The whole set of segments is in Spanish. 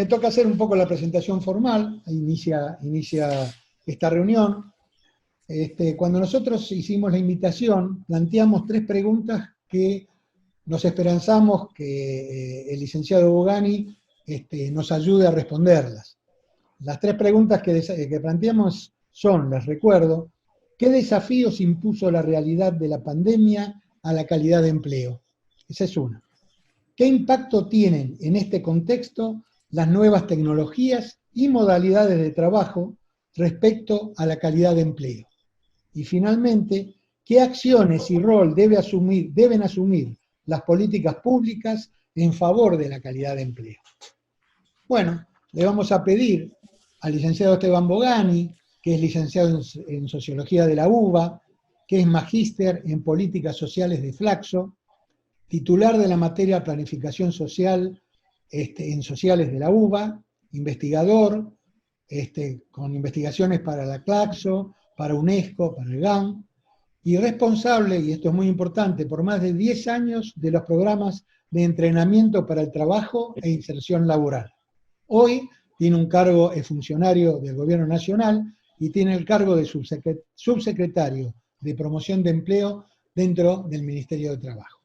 toca hacer un poco la presentación formal, inicia esta reunión. Cuando nosotros hicimos la invitación, planteamos 3 preguntas que nos esperanzamos que el licenciado Bogani nos ayude a responderlas. Las 3 preguntas que planteamos son, les recuerdo, ¿qué desafíos impuso la realidad de la pandemia a la calidad de empleo? Esa es una. ¿Qué impacto tienen en este contexto las nuevas tecnologías y modalidades de trabajo respecto a la calidad de empleo? Y finalmente, ¿qué acciones y rol deben asumir las políticas públicas en favor de la calidad de empleo? Bueno, le vamos a pedir al licenciado Esteban Bogani, que es licenciado en Sociología de la UBA, que es magíster en Políticas Sociales de Flaxo, titular de la materia Planificación Social en Sociales de la UBA, investigador, con investigaciones para la Claxo, para UNESCO, para el GAN, y responsable, y esto es muy importante, por más de 10 años de los programas de entrenamiento para el trabajo e inserción laboral. Hoy tiene un cargo, es funcionario del Gobierno Nacional y tiene el cargo de subsecretario de Promoción de Empleo dentro del Ministerio de Trabajo.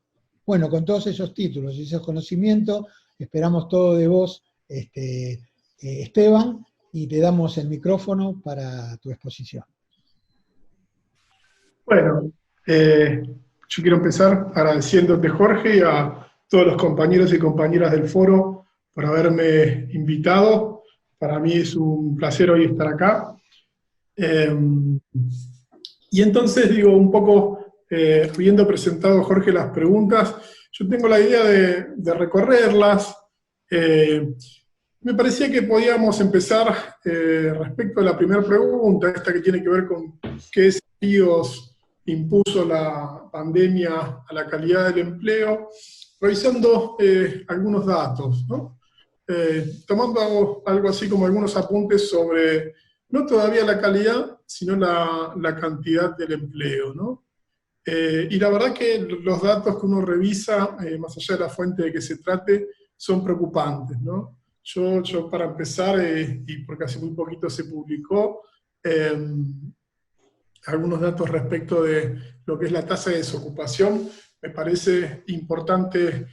Bueno, con todos esos títulos y esos conocimientos, esperamos todo de vos, Esteban, y te damos el micrófono para tu exposición. Bueno, yo quiero empezar agradeciéndote, Jorge, y a todos los compañeros y compañeras del foro por haberme invitado. Para mí es un placer hoy estar acá. Y entonces, digo, un poco, habiendo presentado, Jorge, las preguntas, yo tengo la idea de recorrerlas. Me parecía que podíamos empezar respecto a la primera pregunta, esta que tiene que ver con qué desafíos impuso la pandemia a la calidad del empleo, revisando algunos datos, ¿no? Tomando algo así como algunos apuntes sobre, no todavía la calidad, sino la cantidad del empleo, ¿no? Y la verdad que los datos que uno revisa, más allá de la fuente de que se trate, son preocupantes, ¿no? Yo para empezar, y porque hace muy poquito se publicó, algunos datos respecto de lo que es la tasa de desocupación, me parece importante,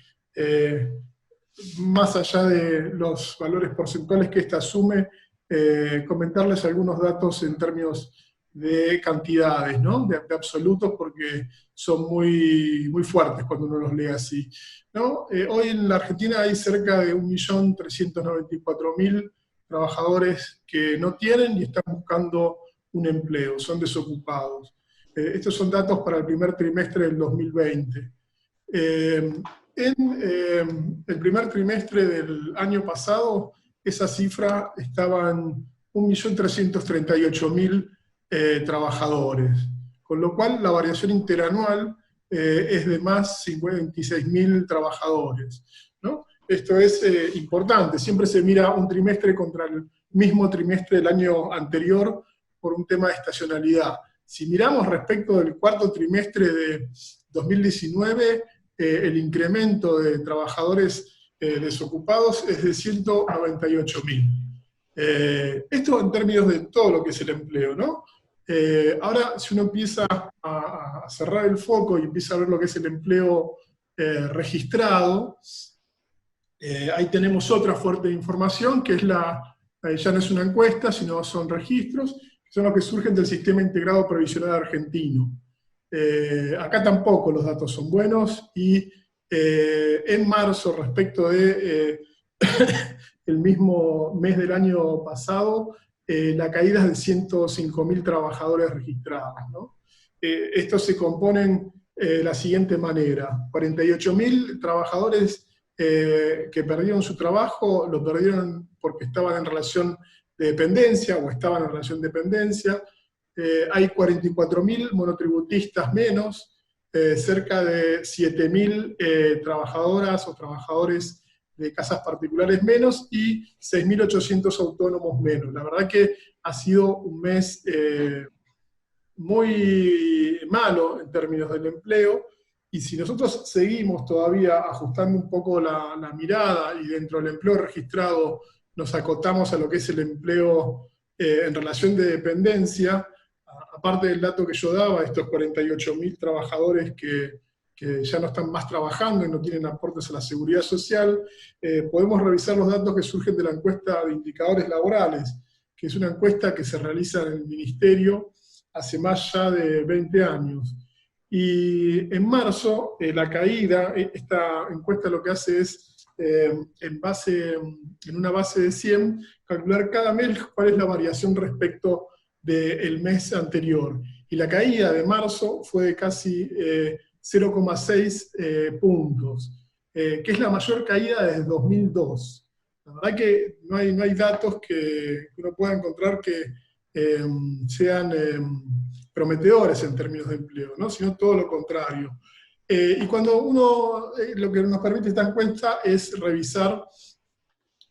más allá de los valores porcentuales que esta asume, comentarles algunos datos en términos de cantidades, ¿no? De absolutos, porque son muy, muy fuertes cuando uno los lee así, ¿no? Hoy en la Argentina hay cerca de 1.394.000 trabajadores que no tienen y están buscando un empleo, son desocupados. Estos son datos para el primer trimestre del 2020. En el primer trimestre del año pasado, esa cifra estaba en 1.338.000 trabajadores, con lo cual la variación interanual es de más 56.000 trabajadores, ¿no? Esto es importante, siempre se mira un trimestre contra el mismo trimestre del año anterior por un tema de estacionalidad. Si miramos respecto del cuarto trimestre de 2019, el incremento de trabajadores desocupados es de 198.000. Esto en términos de todo lo que es el empleo, ¿no? Ahora, si uno empieza a cerrar el foco y empieza a ver lo que es el empleo registrado, ahí tenemos otra fuerte de información, que es ya no es una encuesta, sino son registros, que son los que surgen del Sistema Integrado Previsional Argentino. Acá tampoco los datos son buenos, y en marzo, respecto de el mismo mes del año pasado, la caída es de 105.000 trabajadores registrados, ¿no? Estos se componen de la siguiente manera: 48.000 trabajadores que perdieron su trabajo, lo perdieron porque estaban en relación de dependencia o estaban en relación de dependencia. Hay 44.000 monotributistas menos, cerca de 7.000 trabajadoras o trabajadores de casas particulares menos, y 6.800 autónomos menos. La verdad que ha sido un mes muy malo en términos del empleo, y si nosotros seguimos todavía ajustando un poco la mirada, y dentro del empleo registrado nos acotamos a lo que es el empleo en relación de dependencia, aparte del dato que yo daba, estos 48.000 trabajadores que ya no están más trabajando y no tienen aportes a la seguridad social, podemos revisar los datos que surgen de la encuesta de indicadores laborales, que es una encuesta que se realiza en el Ministerio hace más ya de 20 años. Y en marzo, la caída, esta encuesta lo que hace es, en una base de 100, calcular cada mes cuál es la variación respecto del mes anterior. Y la caída de marzo fue de casi 0,6 puntos, que es la mayor caída desde 2002. La verdad que no hay datos que uno pueda encontrar que sean prometedores en términos de empleo, ¿no? Sino todo lo contrario. Y cuando uno, lo que nos permite esta encuesta es revisar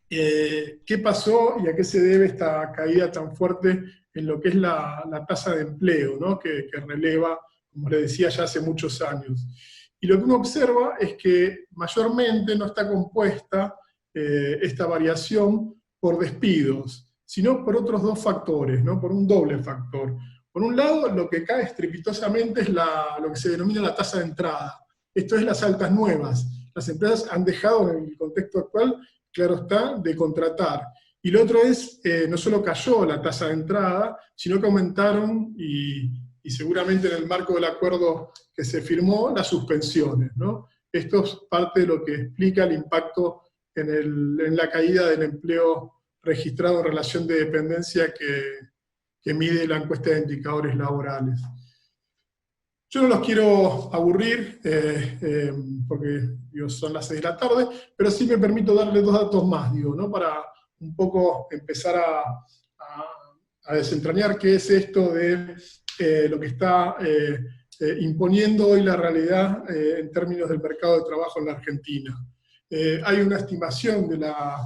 qué pasó y a qué se debe esta caída tan fuerte en lo que es la tasa de empleo, ¿no? que releva, como le decía, ya hace muchos años. Y lo que uno observa es que mayormente no está compuesta esta variación por despidos, sino por otros dos factores, ¿no? Por un doble factor. Por un lado, lo que cae estrepitosamente es lo que se denomina la tasa de entrada. Esto es las altas nuevas. Las empresas han dejado, en el contexto actual, claro está, de contratar. Y lo otro es, no solo cayó la tasa de entrada, sino que aumentaron, y seguramente en el marco del acuerdo que se firmó, las suspensiones, ¿no? Esto es parte de lo que explica el impacto en la caída del empleo registrado en relación de dependencia que mide la encuesta de indicadores laborales. Yo no los quiero aburrir, porque son las 6 de la tarde, pero sí me permito darle 2 datos más, ¿no? Para un poco empezar a desentrañar qué es esto de lo que está imponiendo hoy la realidad en términos del mercado de trabajo en la Argentina. Hay una estimación de la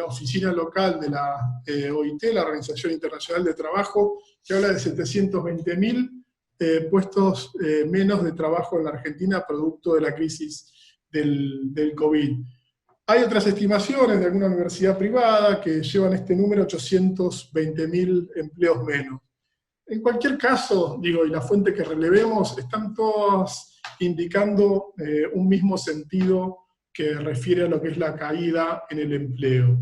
oficina local de la OIT, la Organización Internacional de Trabajo, que habla de 720.000 puestos menos de trabajo en la Argentina producto de la crisis del COVID. Hay otras estimaciones de alguna universidad privada que llevan este número, 820.000 empleos menos. En cualquier caso, digo, y la fuente que relevemos, están todas indicando un mismo sentido que refiere a lo que es la caída en el empleo.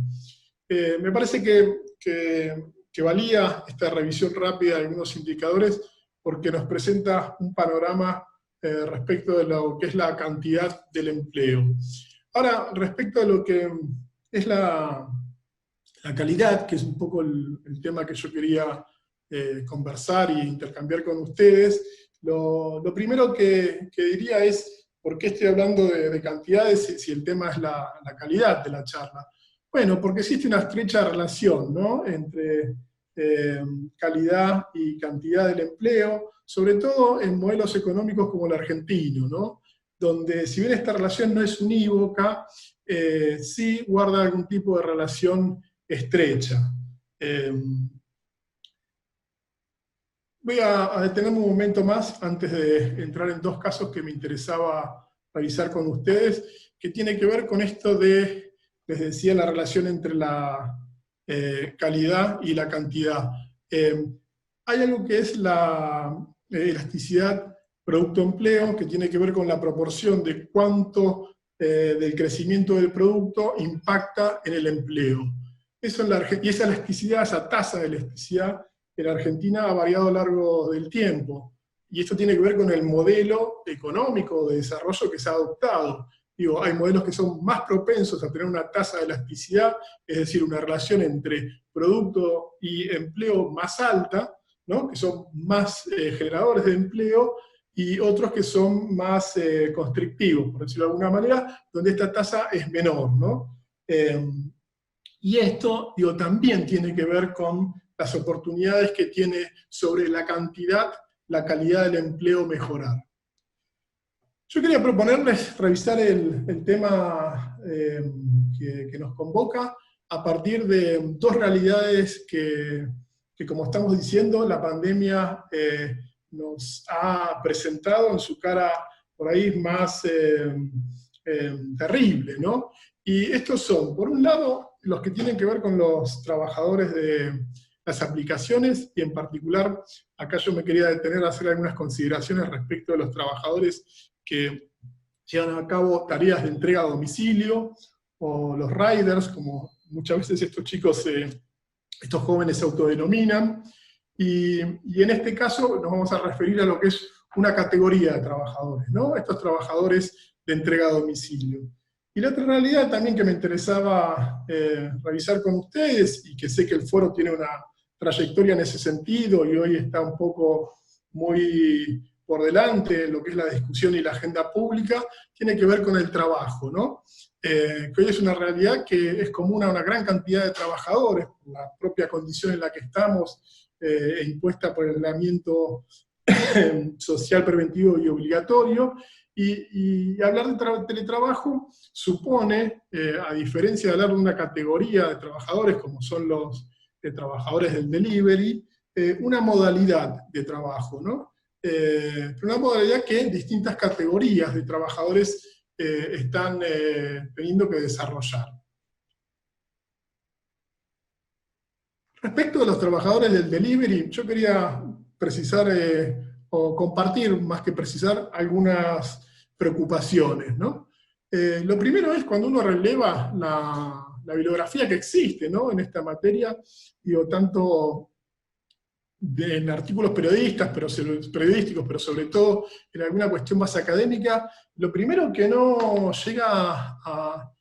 Me parece que valía esta revisión rápida de algunos indicadores porque nos presenta un panorama respecto de lo que es la cantidad del empleo. Ahora, respecto a lo que es la calidad, que es un poco el tema que yo quería conversar e intercambiar con ustedes, lo primero que diría es, ¿por qué estoy hablando de cantidades si el tema es la calidad de la charla? Bueno, porque existe una estrecha relación, ¿no? Entre calidad y cantidad del empleo, sobre todo en modelos económicos como el argentino, ¿no? Donde si bien esta relación no es unívoca, sí guarda algún tipo de relación estrecha. Voy a detenerme un momento más antes de entrar en 2 casos que me interesaba revisar con ustedes, que tiene que ver con esto de, les decía, la relación entre la calidad y la cantidad. Hay algo que es la elasticidad producto-empleo, que tiene que ver con la proporción de cuánto del crecimiento del producto impacta en el empleo. Eso y esa elasticidad, esa tasa de elasticidad, en Argentina ha variado a lo largo del tiempo. Y esto tiene que ver con el modelo económico de desarrollo que se ha adoptado. Digo, hay modelos que son más propensos a tener una tasa de elasticidad, es decir, una relación entre producto y empleo más alta, ¿no? Que son más generadores de empleo, y otros que son más constrictivos, por decirlo de alguna manera, donde esta tasa es menor, ¿no? Y esto, digo, también tiene que ver con las oportunidades que tiene sobre la cantidad, la calidad del empleo mejorar. Yo quería proponerles revisar el tema que nos convoca a partir de 2 realidades que, como estamos diciendo, la pandemia nos ha presentado en su cara por ahí más terrible, ¿no? Y estos son, por un lado, los que tienen que ver con los trabajadores de las aplicaciones, y en particular, acá yo me quería detener a hacer algunas consideraciones respecto de los trabajadores que llevan a cabo tareas de entrega a domicilio, o los riders, como muchas veces estos chicos, estos jóvenes se autodenominan, y en este caso nos vamos a referir a lo que es una categoría de trabajadores, ¿no? Estos trabajadores de entrega a domicilio. Y la otra realidad también que me interesaba revisar con ustedes, y que sé que el foro tiene una trayectoria en ese sentido, y hoy está un poco muy por delante en lo que es la discusión y la agenda pública, tiene que ver con el trabajo, ¿no? Que hoy es una realidad que es común a una gran cantidad de trabajadores, por la propia condición en la que estamos, impuesta por el aislamiento social preventivo y obligatorio, y hablar de teletrabajo supone, a diferencia de hablar de una categoría de trabajadores como son los trabajadores del delivery, una modalidad de trabajo, ¿no? Una modalidad que distintas categorías de trabajadores están teniendo que desarrollar. Respecto de los trabajadores del delivery, yo quería precisar o compartir, más que precisar, algunas preocupaciones, ¿no? Lo primero es cuando uno releva la bibliografía que existe, ¿no?, en esta materia, digo, tanto en artículos periodísticos, pero sobre todo en alguna cuestión más académica, lo primero que no llega a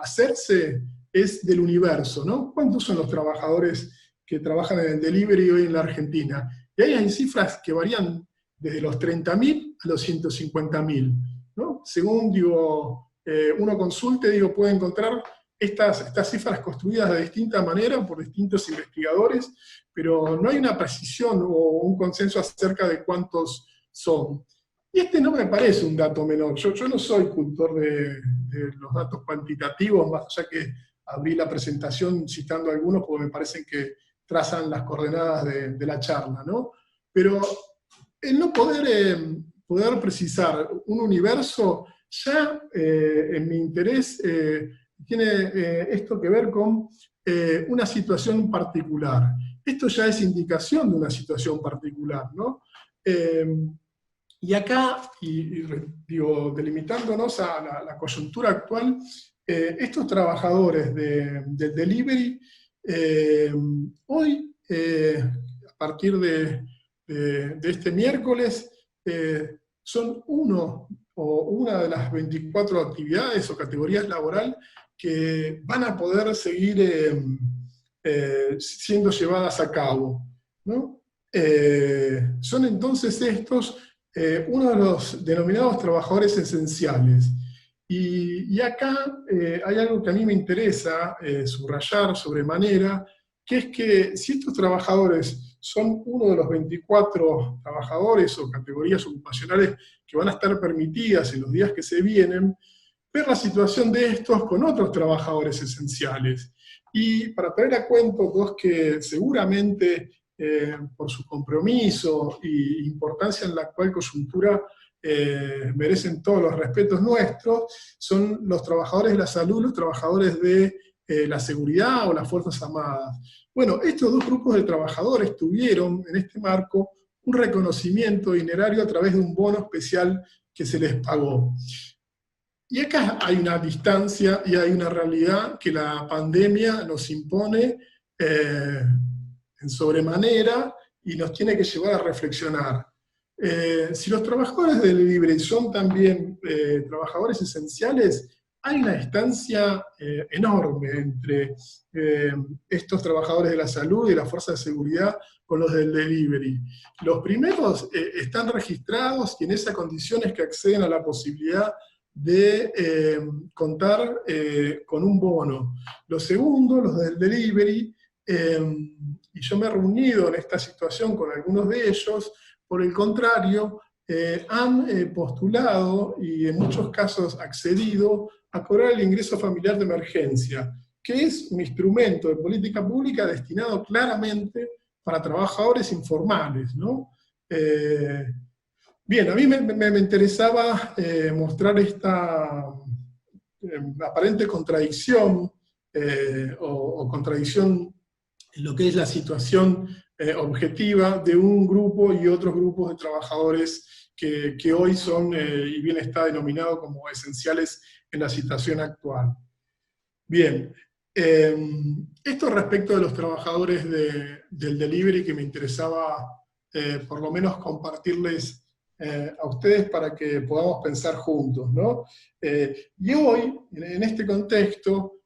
hacerse es del universo, ¿no? ¿Cuántos son los trabajadores que trabajan en el delivery hoy en la Argentina? Y ahí hay cifras que varían desde los 30.000 a los 150.000, ¿no? Según, digo, uno consulte, digo, puede encontrar estas cifras construidas de distinta manera por distintos investigadores, pero no hay una precisión o un consenso acerca de cuántos son. Y este no me parece un dato menor. Yo no soy cultor de los datos cuantitativos, más allá que abrí la presentación citando algunos, porque me parecen que trazan las coordenadas de la charla, ¿no? Pero el no poder precisar un universo, ya en mi interés tiene esto que ver con una situación particular. Esto ya es indicación de una situación particular, ¿no? Y acá, digo, delimitándonos a la coyuntura actual, estos trabajadores del delivery, hoy, a partir de este miércoles, son uno o una de las 24 actividades o categorías laboral que van a poder seguir siendo llevadas a cabo, ¿no? Son entonces estos uno de los denominados trabajadores esenciales. Y acá hay algo que a mí me interesa subrayar sobremanera, que es que si estos trabajadores son uno de los 24 trabajadores o categorías ocupacionales que van a estar permitidas en los días que se vienen, ver la situación de estos con otros trabajadores esenciales. Y para traer a cuento dos que seguramente por su compromiso e importancia en la actual coyuntura merecen todos los respetos nuestros, son los trabajadores de la salud, los trabajadores de la seguridad o las Fuerzas Armadas. Bueno, estos dos grupos de trabajadores tuvieron en este marco un reconocimiento dinerario a través de un bono especial que se les pagó. Y acá hay una distancia y hay una realidad que la pandemia nos impone en sobremanera y nos tiene que llevar a reflexionar. Si los trabajadores del delivery son también trabajadores esenciales, hay una distancia enorme entre estos trabajadores de la salud y la fuerza de seguridad con los del delivery. Los primeros están registrados y en esas condiciones que acceden a la posibilidad de contar con un bono. Los segundos, los del delivery, y yo me he reunido en esta situación con algunos de ellos, por el contrario, han postulado y en muchos casos accedido a cobrar el ingreso familiar de emergencia, que es un instrumento de política pública destinado claramente para trabajadores informales, ¿no? Bien, a mí me interesaba mostrar esta aparente contradicción o contradicción en lo que es la situación objetiva de un grupo y otros grupos de trabajadores que hoy son, y bien está denominado como esenciales en la situación actual. Bien, esto respecto de los trabajadores del delivery que me interesaba por lo menos compartirles a ustedes para que podamos pensar juntos, ¿no? Y hoy, en este contexto,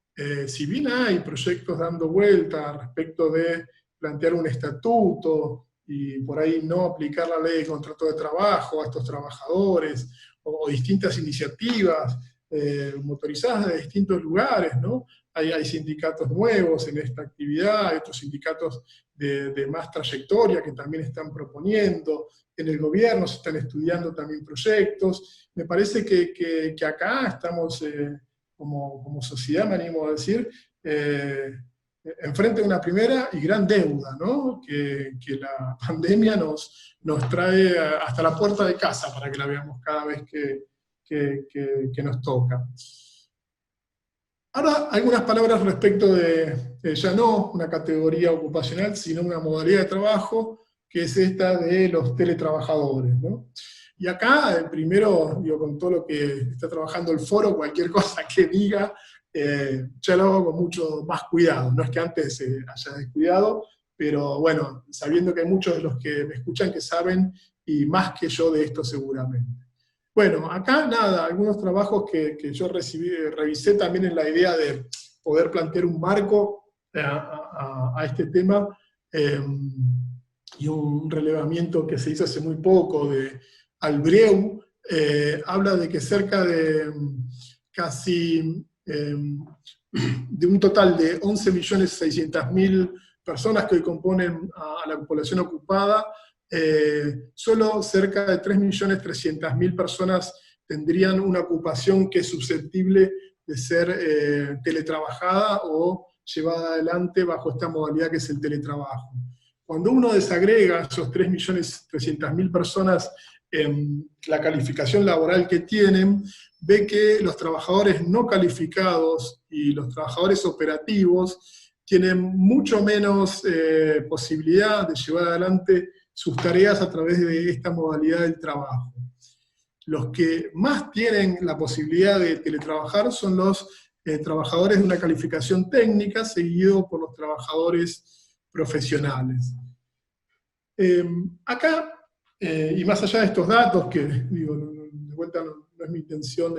si bien hay proyectos dando vuelta respecto de plantear un estatuto y por ahí no aplicar la ley de contrato de trabajo a estos trabajadores, o distintas iniciativas motorizadas de distintos lugares, ¿no? Hay sindicatos nuevos en esta actividad, hay otros sindicatos de más trayectoria que también están proponiendo, en el gobierno se están estudiando también proyectos. Me parece que acá estamos, como sociedad, me animo a decir, enfrente de una primera y gran deuda, ¿no? Que la pandemia nos trae hasta la puerta de casa para que la veamos cada vez que nos toca. Ahora, algunas palabras respecto de ya no una categoría ocupacional, sino una modalidad de trabajo, que es esta de los teletrabajadores, ¿no? Y acá, primero, digo, con todo lo que está trabajando el foro, cualquier cosa que diga, ya lo hago con mucho más cuidado. No es que antes se haya descuidado, pero bueno, sabiendo que hay muchos de los que me escuchan que saben, y más que yo de esto seguramente. Bueno, acá nada, algunos trabajos que yo revisé también en la idea de poder plantear un marco a este tema, y un relevamiento que se hizo hace muy poco de Albreu, habla de que cerca de casi de un total de 11.600.000 personas que hoy componen a la población ocupada, solo cerca de 3.300.000 personas tendrían una ocupación que es susceptible de ser teletrabajada o llevada adelante bajo esta modalidad que es el teletrabajo. Cuando uno desagrega esos 3.300.000 personas en la calificación laboral que tienen, ve que los trabajadores no calificados y los trabajadores operativos tienen mucho menos posibilidad de llevar adelante sus tareas a través de esta modalidad del trabajo. Los que más tienen la posibilidad de teletrabajar son los trabajadores de una calificación técnica, seguido por los trabajadores profesionales. Acá, y más allá de estos datos, que digo, de vuelta no es mi intención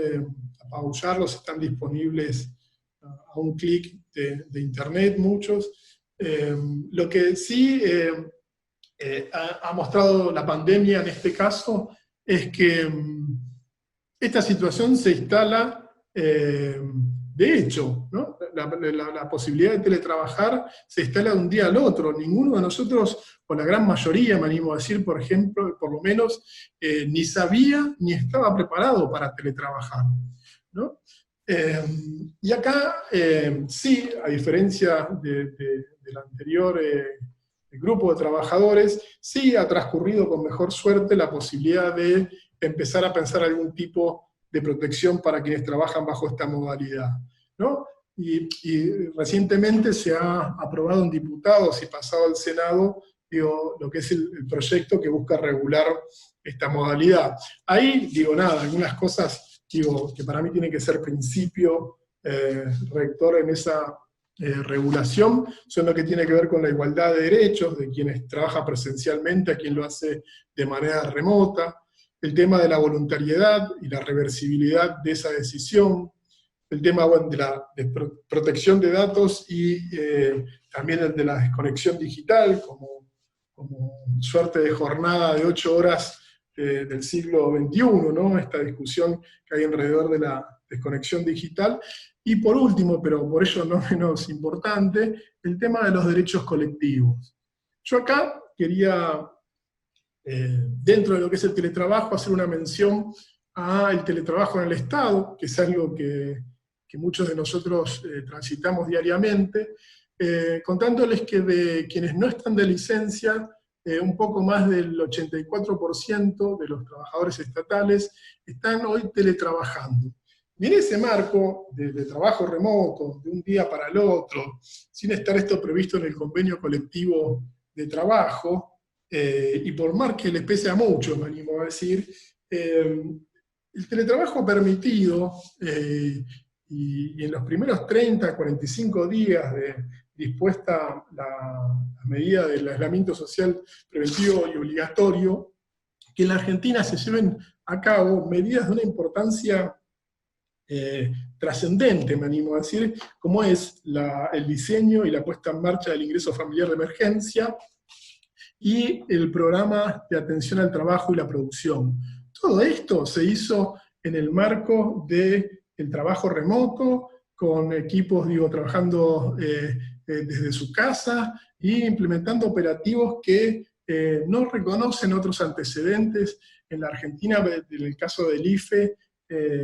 apabullarlos, están disponibles a un clic de internet muchos, lo que sí ha mostrado la pandemia en este caso es que esta situación se instala de hecho, ¿no? La posibilidad de teletrabajar se instala de un día al otro. Ninguno de nosotros, o la gran mayoría, me animo a decir, por ejemplo, por lo menos, ni sabía ni estaba preparado para teletrabajar, ¿no? Y acá, sí, a diferencia del anterior grupo de trabajadores, sí ha transcurrido con mejor suerte la posibilidad de empezar a pensar algún tipo de protección para quienes trabajan bajo esta modalidad, ¿no? Y recientemente se ha aprobado en diputados y pasado al Senado, digo, lo que es el proyecto que busca regular esta modalidad. Ahí, digo, nada, algunas cosas, digo, que para mí tienen que ser principio rector en esa regulación, son lo que tiene que ver con la igualdad de derechos de quienes trabajan presencialmente a quien lo hace de manera remota, el tema de la voluntariedad y la reversibilidad de esa decisión, el tema, bueno, de la protección de datos y también el de la desconexión digital, como suerte de jornada de 8 horas del siglo XXI, ¿no? Esta discusión que hay alrededor de la desconexión digital. Y por último, pero por ello no menos importante, el tema de los derechos colectivos. Yo acá quería, dentro de lo que es el teletrabajo, hacer una mención al teletrabajo en el Estado, que es algo que muchos de nosotros transitamos diariamente, contándoles que de quienes no están de licencia, un poco más del 84% de los trabajadores estatales están hoy teletrabajando. Y en ese marco de trabajo remoto, de un día para el otro, sin estar esto previsto en el convenio colectivo de trabajo, y por más que les pese a muchos, me animo a decir, el teletrabajo permitido, y en los primeros 30, 45 días dispuesta la medida del aislamiento social preventivo y obligatorio, que en la Argentina se lleven a cabo medidas de una importancia trascendente, me animo a decir, como es el diseño y la puesta en marcha del ingreso familiar de emergencia y el programa de atención al trabajo y la producción. Todo esto se hizo en el marco del trabajo remoto, con equipos, trabajando desde su casa e implementando operativos que no reconocen otros antecedentes en la Argentina, en el caso del IFE,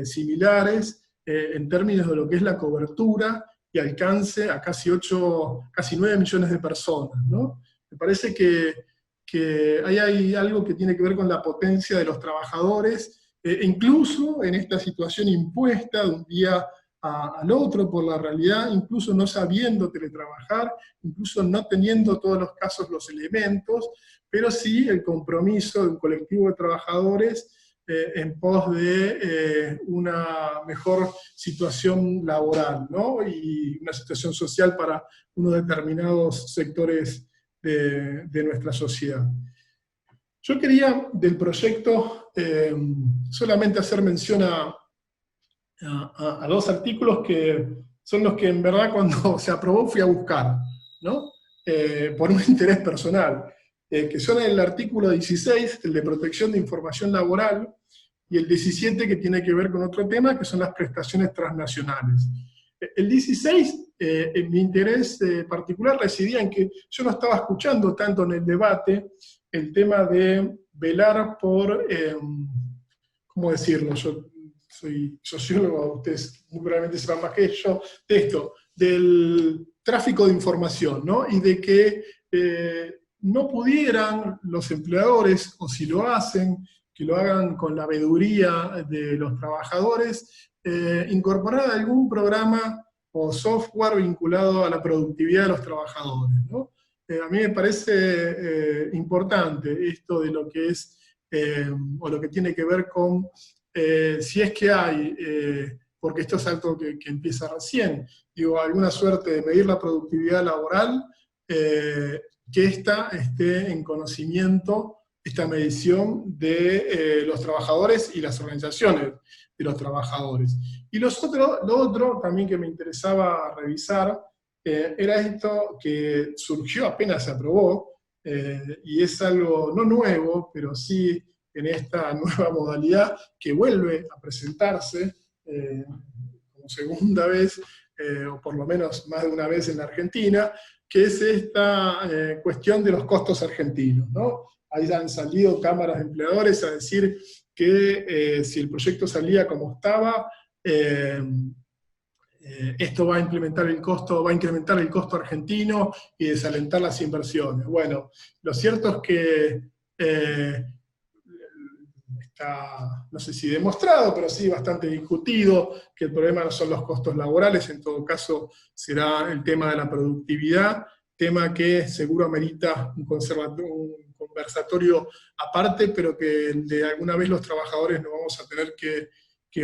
similares, en términos de lo que es la cobertura y alcance a casi 9 millones de personas, ¿no? Me parece que ahí hay algo que tiene que ver con la potencia de los trabajadores, incluso en esta situación impuesta de un día al otro por la realidad, incluso no sabiendo teletrabajar, incluso no teniendo todos los casos los elementos, pero sí el compromiso de un colectivo de trabajadores en pos de una mejor situación laboral, ¿no? Y una situación social para unos determinados sectores de nuestra sociedad. Yo quería del proyecto solamente hacer mención a dos artículos que son los que en verdad cuando se aprobó fui a buscar, ¿no? Por un interés personal, que son el artículo 16, el de protección de información laboral, y el 17, que tiene que ver con otro tema, que son las prestaciones transnacionales. El 16, mi interés particular residía en que yo no estaba escuchando tanto en el debate el tema de velar por, ¿cómo decirlo? Yo soy sociólogo, ustedes muy probablemente sepan más que yo, de esto, del tráfico de información, ¿no? Y de que no pudieran los empleadores, o si lo hacen, que lo hagan con la veeduría de los trabajadores, incorporar algún programa o software vinculado a la productividad de los trabajadores, ¿no? A mí me parece importante esto de lo que es, o lo que tiene que ver con, si es que hay, porque esto es algo que empieza recién, alguna suerte de medir la productividad laboral, que ésta esté en conocimiento, esta medición de los trabajadores y las organizaciones de los trabajadores. Y lo otro también que me interesaba revisar era esto que surgió apenas se aprobó, y es algo no nuevo, pero sí en esta nueva modalidad que vuelve a presentarse como segunda vez, o por lo menos más de una vez en la Argentina, que es esta cuestión de los costos argentinos, ¿no? Ahí han salido cámaras de empleadores a decir que si el proyecto salía como estaba, esto va a incrementar el costo argentino y desalentar las inversiones. Bueno, lo cierto es que está, no sé si demostrado, pero sí bastante discutido, que el problema no son los costos laborales, en todo caso será el tema de la productividad, tema que seguro amerita un conversatorio aparte, pero que de alguna vez los trabajadores nos vamos a tener que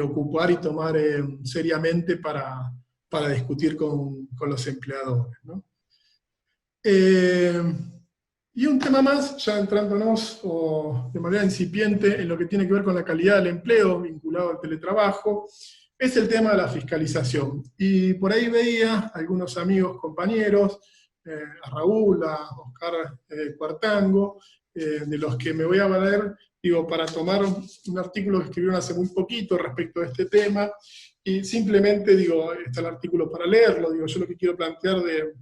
ocupar y tomar seriamente para discutir con los empleadores, ¿no? Y un tema más, ya entrándonos de manera incipiente en lo que tiene que ver con la calidad del empleo vinculado al teletrabajo, es el tema de la fiscalización. Y por ahí veía algunos amigos, compañeros, a Raúl, a Oscar Cuartango, de los que me voy a valer, para tomar un artículo que escribieron hace muy poquito respecto a este tema, y simplemente, está el artículo para leerlo, yo lo que quiero plantear de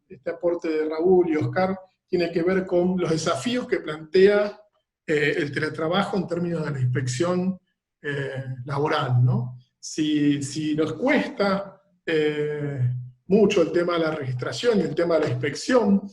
este aporte de Raúl y Oscar tiene que ver con los desafíos que plantea el teletrabajo en términos de la inspección laboral, ¿no? Si nos cuesta mucho el tema de la registración y el tema de la inspección,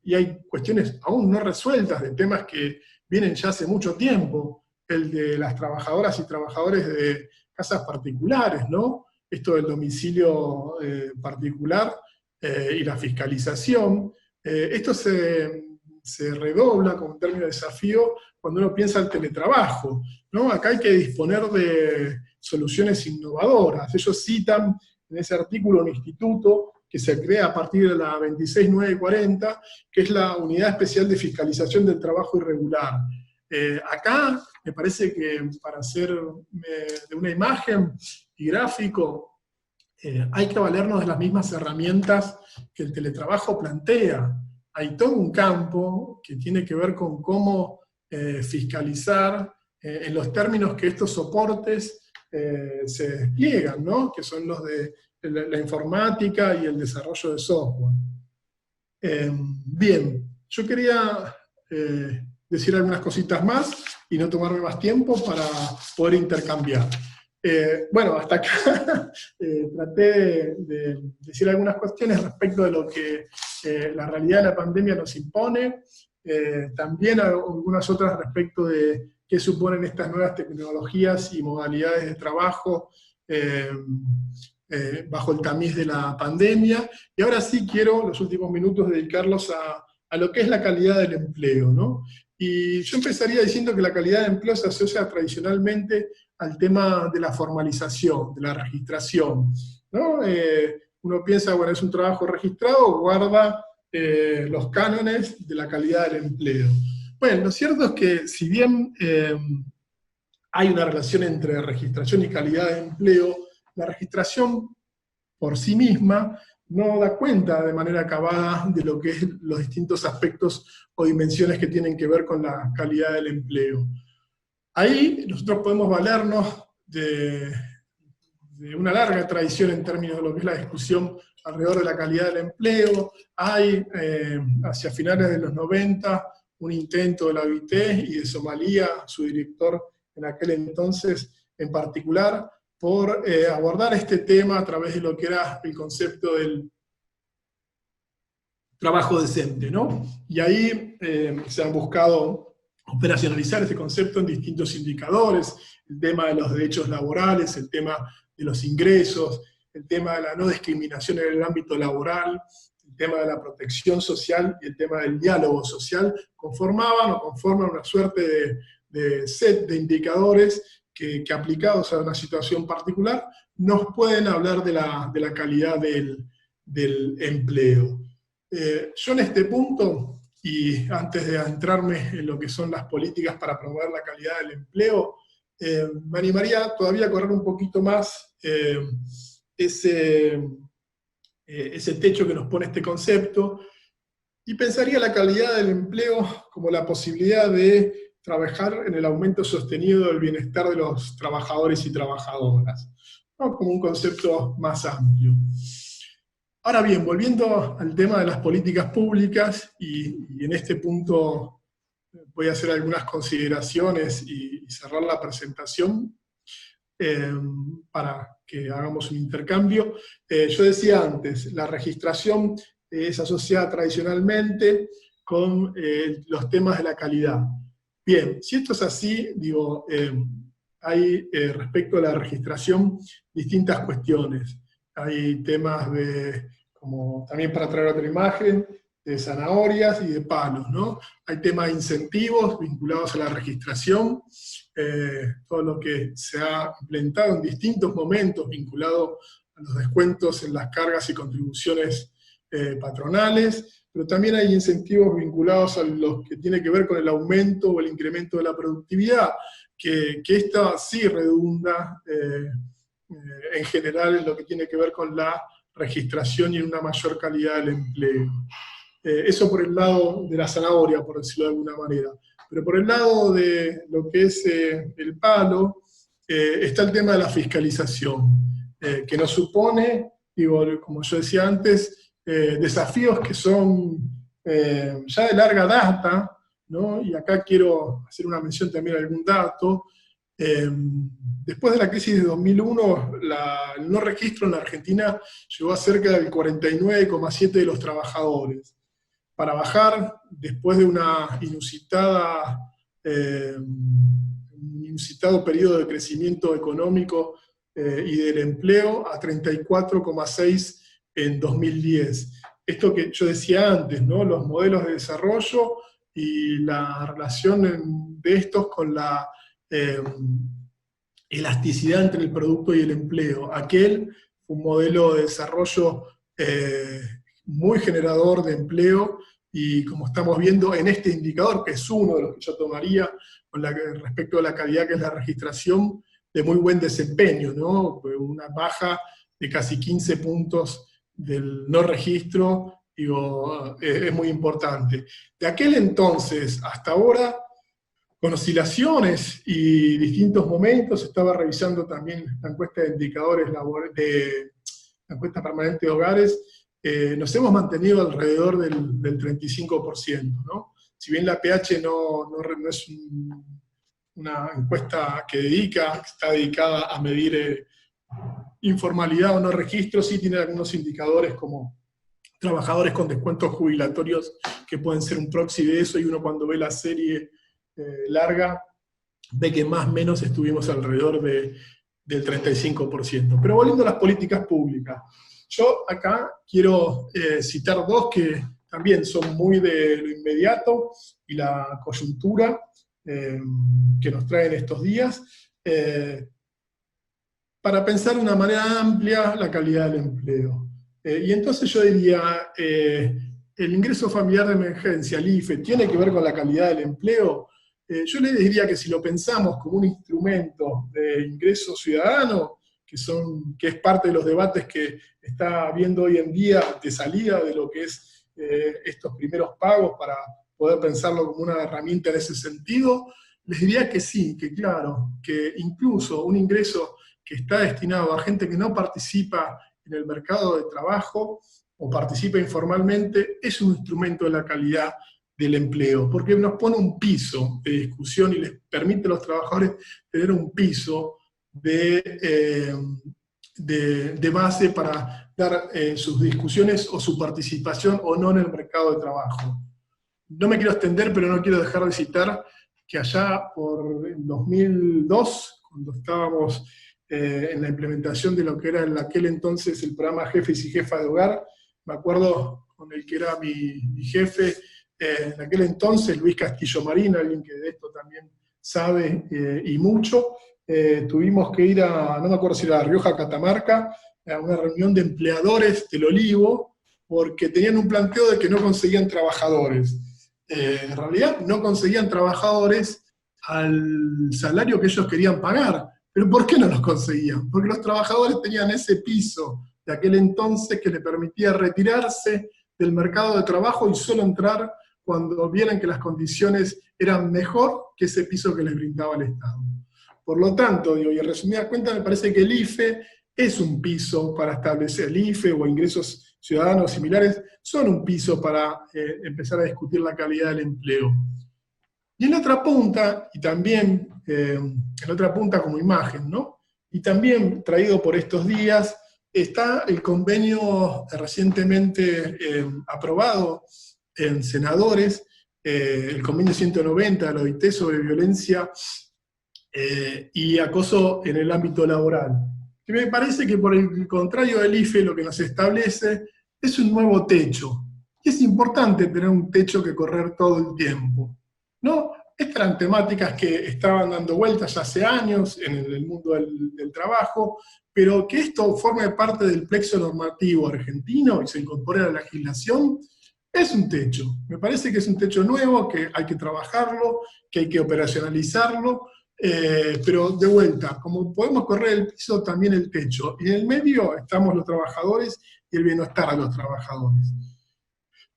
y hay cuestiones aún no resueltas de temas que vienen ya hace mucho tiempo el de las trabajadoras y trabajadores de casas particulares, ¿no? Esto del domicilio particular y la fiscalización. Esto se redobla como término de desafío cuando uno piensa el teletrabajo, ¿no? Acá hay que disponer de soluciones innovadoras. Ellos citan en ese artículo un instituto que se crea a partir de la 26940, que es la Unidad Especial de Fiscalización del Trabajo Irregular. Acá me parece que para hacer de una imagen y gráfico, hay que valernos de las mismas herramientas que el teletrabajo plantea. Hay todo un campo que tiene que ver con cómo fiscalizar en los términos que estos soportes se despliegan, ¿no? Que son los de la informática y el desarrollo de software. Bien, yo quería decir algunas cositas más y no tomarme más tiempo para poder intercambiar. Bueno, hasta acá traté de decir algunas cuestiones respecto de lo que la realidad de la pandemia nos impone, también algunas otras respecto de qué suponen estas nuevas tecnologías y modalidades de trabajo bajo el tamiz de la pandemia. Y ahora sí quiero, los últimos minutos, dedicarlos a lo que es la calidad del empleo, ¿no? Y yo empezaría diciendo que la calidad de empleo se asocia tradicionalmente al tema de la formalización, de la registración, ¿no? Uno piensa, bueno, es un trabajo registrado, guarda los cánones de la calidad del empleo. Bueno, lo cierto es que si bien hay una relación entre registración y calidad de empleo, la registración por sí misma no da cuenta de manera acabada de lo que es los distintos aspectos o dimensiones que tienen que ver con la calidad del empleo. Ahí nosotros podemos valernos de una larga tradición en términos de lo que es la discusión alrededor de la calidad del empleo. Hay, hacia finales de los 90, un intento de la OIT y de Somalia, su director en aquel entonces en particular, por abordar este tema a través de lo que era el concepto del trabajo decente, ¿no? Y ahí se han buscado operacionalizar este concepto en distintos indicadores, el tema de los derechos laborales, el tema de los ingresos, el tema de la no discriminación en el ámbito laboral, el tema de la protección social y el tema del diálogo social, conforman una suerte de set de indicadores que aplicados a una situación particular nos pueden hablar de la calidad del empleo. Yo en este punto, y antes de adentrarme en lo que son las políticas para promover la calidad del empleo, me animaría todavía a correr un poquito más ese techo que nos pone este concepto, y pensaría la calidad del empleo como la posibilidad de trabajar en el aumento sostenido del bienestar de los trabajadores y trabajadoras, ¿no? Como un concepto más amplio. Ahora bien, volviendo al tema de las políticas públicas, y en este punto voy a hacer algunas consideraciones y cerrar la presentación para que hagamos un intercambio. Yo decía antes, la registración es asociada tradicionalmente con los temas de la calidad. Bien, si esto es así, digo, hay respecto a la registración distintas cuestiones. Hay temas como también para traer otra imagen, de zanahorias y de palos, ¿no? Hay temas de incentivos vinculados a la registración, todo lo que se ha implementado en distintos momentos vinculado a los descuentos en las cargas y contribuciones patronales, pero también hay incentivos vinculados a los que tiene que ver con el aumento o el incremento de la productividad, que esta sí redunda en general en lo que tiene que ver con la registración y en una mayor calidad del empleo. Eso por el lado de la zanahoria, por decirlo de alguna manera. Pero por el lado de lo que es el palo, está el tema de la fiscalización, que nos supone, digo, como yo decía antes, desafíos que son ya de larga data, ¿no? Y acá quiero hacer una mención también a algún dato. Después de la crisis de 2001, el no registro en la Argentina llegó a cerca del 49,7% de los trabajadores. Para bajar, después de una inusitada un inusitado periodo de crecimiento económico y del empleo a 34,6 en 2010. Esto que yo decía antes, ¿no? Los modelos de desarrollo y la relación de estos con la elasticidad entre el producto y el empleo. Aquel fue un modelo de desarrollo muy generador de empleo, y como estamos viendo en este indicador, que es uno de los que yo tomaría respecto a la calidad, que es la registración, de muy buen desempeño, ¿no? Una baja de casi 15 puntos del no registro, digo, es muy importante. De aquel entonces hasta ahora, con oscilaciones y distintos momentos, estaba revisando también la encuesta de indicadores la encuesta permanente de hogares, nos hemos mantenido alrededor del 35%, ¿no? Si bien la PH no es una encuesta que está dedicada a medir informalidad o no registro, sí tiene algunos indicadores como trabajadores con descuentos jubilatorios que pueden ser un proxy de eso, y uno cuando ve la serie larga ve que más o menos estuvimos alrededor del 35%. Pero volviendo a las políticas públicas, yo acá quiero citar dos que también son muy de lo inmediato y la coyuntura que nos traen estos días, para pensar de una manera amplia la calidad del empleo. Y entonces yo diría, ¿el ingreso familiar de emergencia, el IFE, tiene que ver con la calidad del empleo? Yo les diría que si lo pensamos como un instrumento de ingreso ciudadano, que es parte de los debates que está habiendo hoy en día de salida de lo que es estos primeros pagos, para poder pensarlo como una herramienta en ese sentido, les diría que sí, que claro, que incluso un ingreso que está destinado a gente que no participa en el mercado de trabajo o participa informalmente, es un instrumento de la calidad del empleo, porque nos pone un piso de discusión y les permite a los trabajadores tener un piso de base para dar sus discusiones o su participación o no en el mercado de trabajo. No me quiero extender, pero no quiero dejar de citar que allá por el 2002, cuando estábamos en la implementación de lo que era en aquel entonces el programa Jefes y Jefas de Hogar, me acuerdo con el que era mi jefe en aquel entonces, Luis Castillo Marín, alguien que de esto también sabe y mucho, tuvimos que ir no me acuerdo si era La Rioja, Catamarca, a una reunión de empleadores del olivo, porque tenían un planteo de que no conseguían trabajadores. En realidad no conseguían trabajadores al salario que ellos querían pagar. ¿Pero por qué no los conseguían? Porque los trabajadores tenían ese piso de aquel entonces que le permitía retirarse del mercado de trabajo y solo entrar cuando vieran que las condiciones eran mejor que ese piso que les brindaba el Estado. Por lo tanto, y en resumida cuenta, me parece que el IFE es un piso para establecer, el IFE o ingresos ciudadanos similares son un piso para empezar a discutir la calidad del empleo. Y en otra punta, y también en otra punta como imagen, ¿no? Y también traído por estos días, está el convenio recientemente aprobado en senadores, el convenio 190 de la OIT sobre violencia y acoso en el ámbito laboral. Que me parece que por el contrario del IFE lo que nos establece es un nuevo techo. Y es importante tener un techo que correr todo el tiempo, ¿no? Estas eran temáticas que estaban dando vueltas hace años en el mundo del trabajo, pero que esto forme parte del plexo normativo argentino y se incorpore a la legislación, es un techo. Me parece que es un techo nuevo, que hay que trabajarlo, que hay que operacionalizarlo, pero de vuelta, como podemos correr el piso, también el techo. Y en el medio estamos los trabajadores y el bienestar de los trabajadores.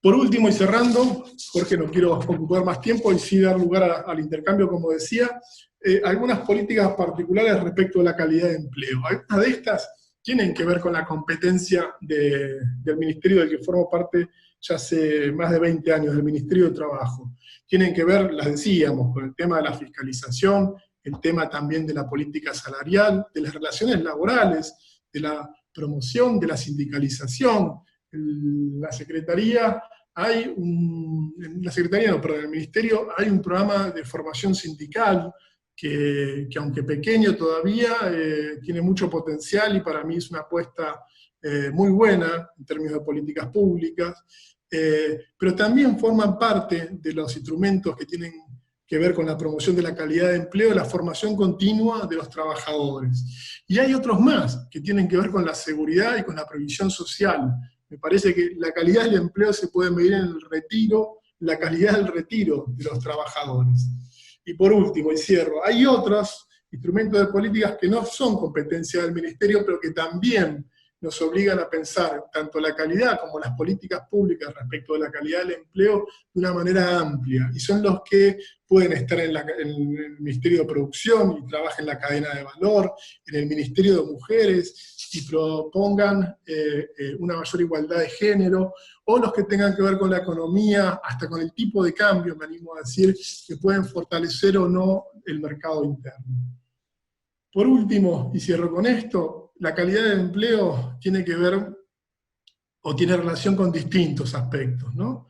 Por último, y cerrando, Jorge, no quiero ocupar más tiempo y sí dar lugar al intercambio, como decía, algunas políticas particulares respecto a la calidad de empleo. Algunas de estas tienen que ver con la competencia del ministerio del que formo parte ya hace más de 20 años, del Ministerio de Trabajo. Tienen que ver, las decíamos, con el tema de la fiscalización, el tema también de la política salarial, de las relaciones laborales, de la promoción, de la sindicalización. En la Secretaría en el Ministerio hay un programa de formación sindical, que aunque pequeño todavía, tiene mucho potencial y para mí es una apuesta muy buena en términos de políticas públicas, pero también forman parte de los instrumentos que tienen que ver con la promoción de la calidad de empleo y la formación continua de los trabajadores. Y hay otros más que tienen que ver con la seguridad y con la previsión social. Me parece que la calidad del empleo se puede medir en el retiro, la calidad del retiro de los trabajadores. Y por último, y cierro, hay otros instrumentos de políticas que no son competencia del Ministerio, pero que también nos obligan a pensar tanto la calidad como las políticas públicas respecto de la calidad del empleo de una manera amplia, y son los que pueden estar en el Ministerio de Producción y trabajen en la cadena de valor, en el Ministerio de Mujeres, y propongan una mayor igualdad de género, o los que tengan que ver con la economía, hasta con el tipo de cambio, me animo a decir, que pueden fortalecer o no el mercado interno. Por último, y cierro con esto, la calidad del empleo tiene que ver, o tiene relación con distintos aspectos, ¿no?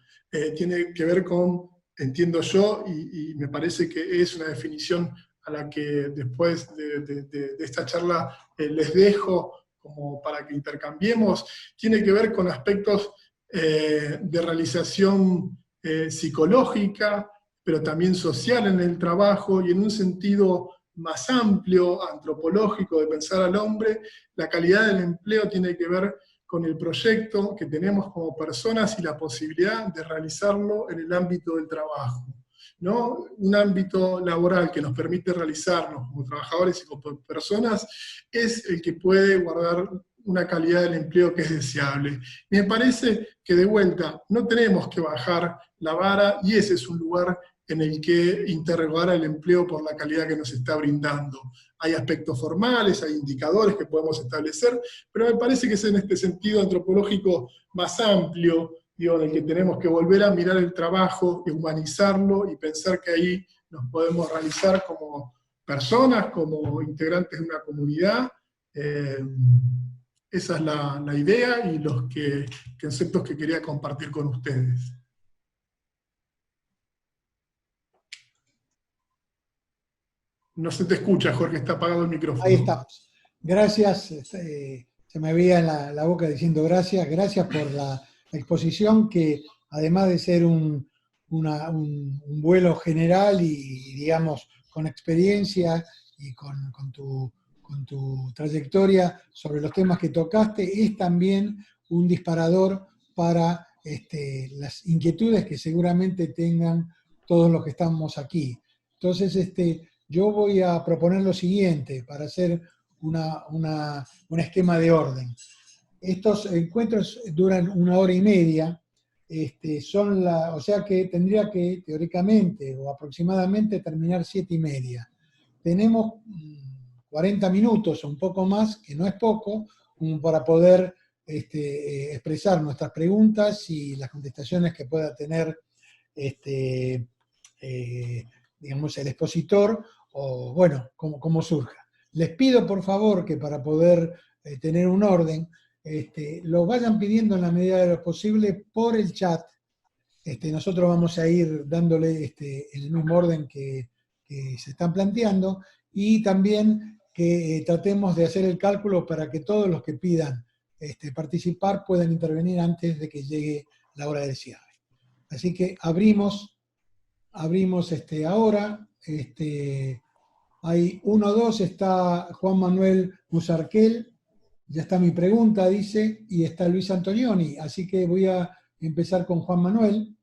Tiene que ver con, entiendo yo, y me parece que es una definición a la que después de esta charla les dejo como para que intercambiemos, tiene que ver con aspectos de realización psicológica, pero también social en el trabajo, y en un sentido más amplio, antropológico, de pensar al hombre, la calidad del empleo tiene que ver con el proyecto que tenemos como personas y la posibilidad de realizarlo en el ámbito del trabajo, ¿no? Un ámbito laboral que nos permite realizarnos como trabajadores y como personas es el que puede guardar una calidad del empleo que es deseable. Y me parece que de vuelta no tenemos que bajar la vara, y ese es un lugar en el que interrogar al empleo por la calidad que nos está brindando. Hay aspectos formales, hay indicadores que podemos establecer, pero me parece que es en este sentido antropológico más amplio, digo, en el que tenemos que volver a mirar el trabajo, y humanizarlo, y pensar que ahí nos podemos realizar como personas, como integrantes de una comunidad. Esa es la idea y los conceptos que quería compartir con ustedes. No se te escucha, Jorge, está apagado el micrófono. Ahí estamos. Gracias, se me veía en la boca diciendo gracias. Gracias por la exposición, que además de ser un vuelo general y, digamos, con experiencia y con tu trayectoria sobre los temas que tocaste, es también un disparador para las inquietudes que seguramente tengan todos los que estamos aquí. Entonces, yo voy a proponer lo siguiente para hacer un esquema de orden. Estos encuentros duran 1 hora y media, o sea que tendría que, teóricamente o aproximadamente, terminar 7:30. Tenemos 40 minutos o un poco más, que no es poco, para poder expresar nuestras preguntas y las contestaciones que pueda tener digamos, el expositor, o bueno, como surja. Les pido por favor que, para poder tener un orden, lo vayan pidiendo en la medida de lo posible por el chat. Nosotros vamos a ir dándole en el mismo orden que se están planteando, y también que tratemos de hacer el cálculo para que todos los que pidan participar puedan intervenir antes de que llegue la hora del cierre. Así que abrimos ahora. Hay 1, 2, está Juan Manuel Musarquel, ya está mi pregunta, dice, y está Luis Antonioni, así que voy a empezar con Juan Manuel,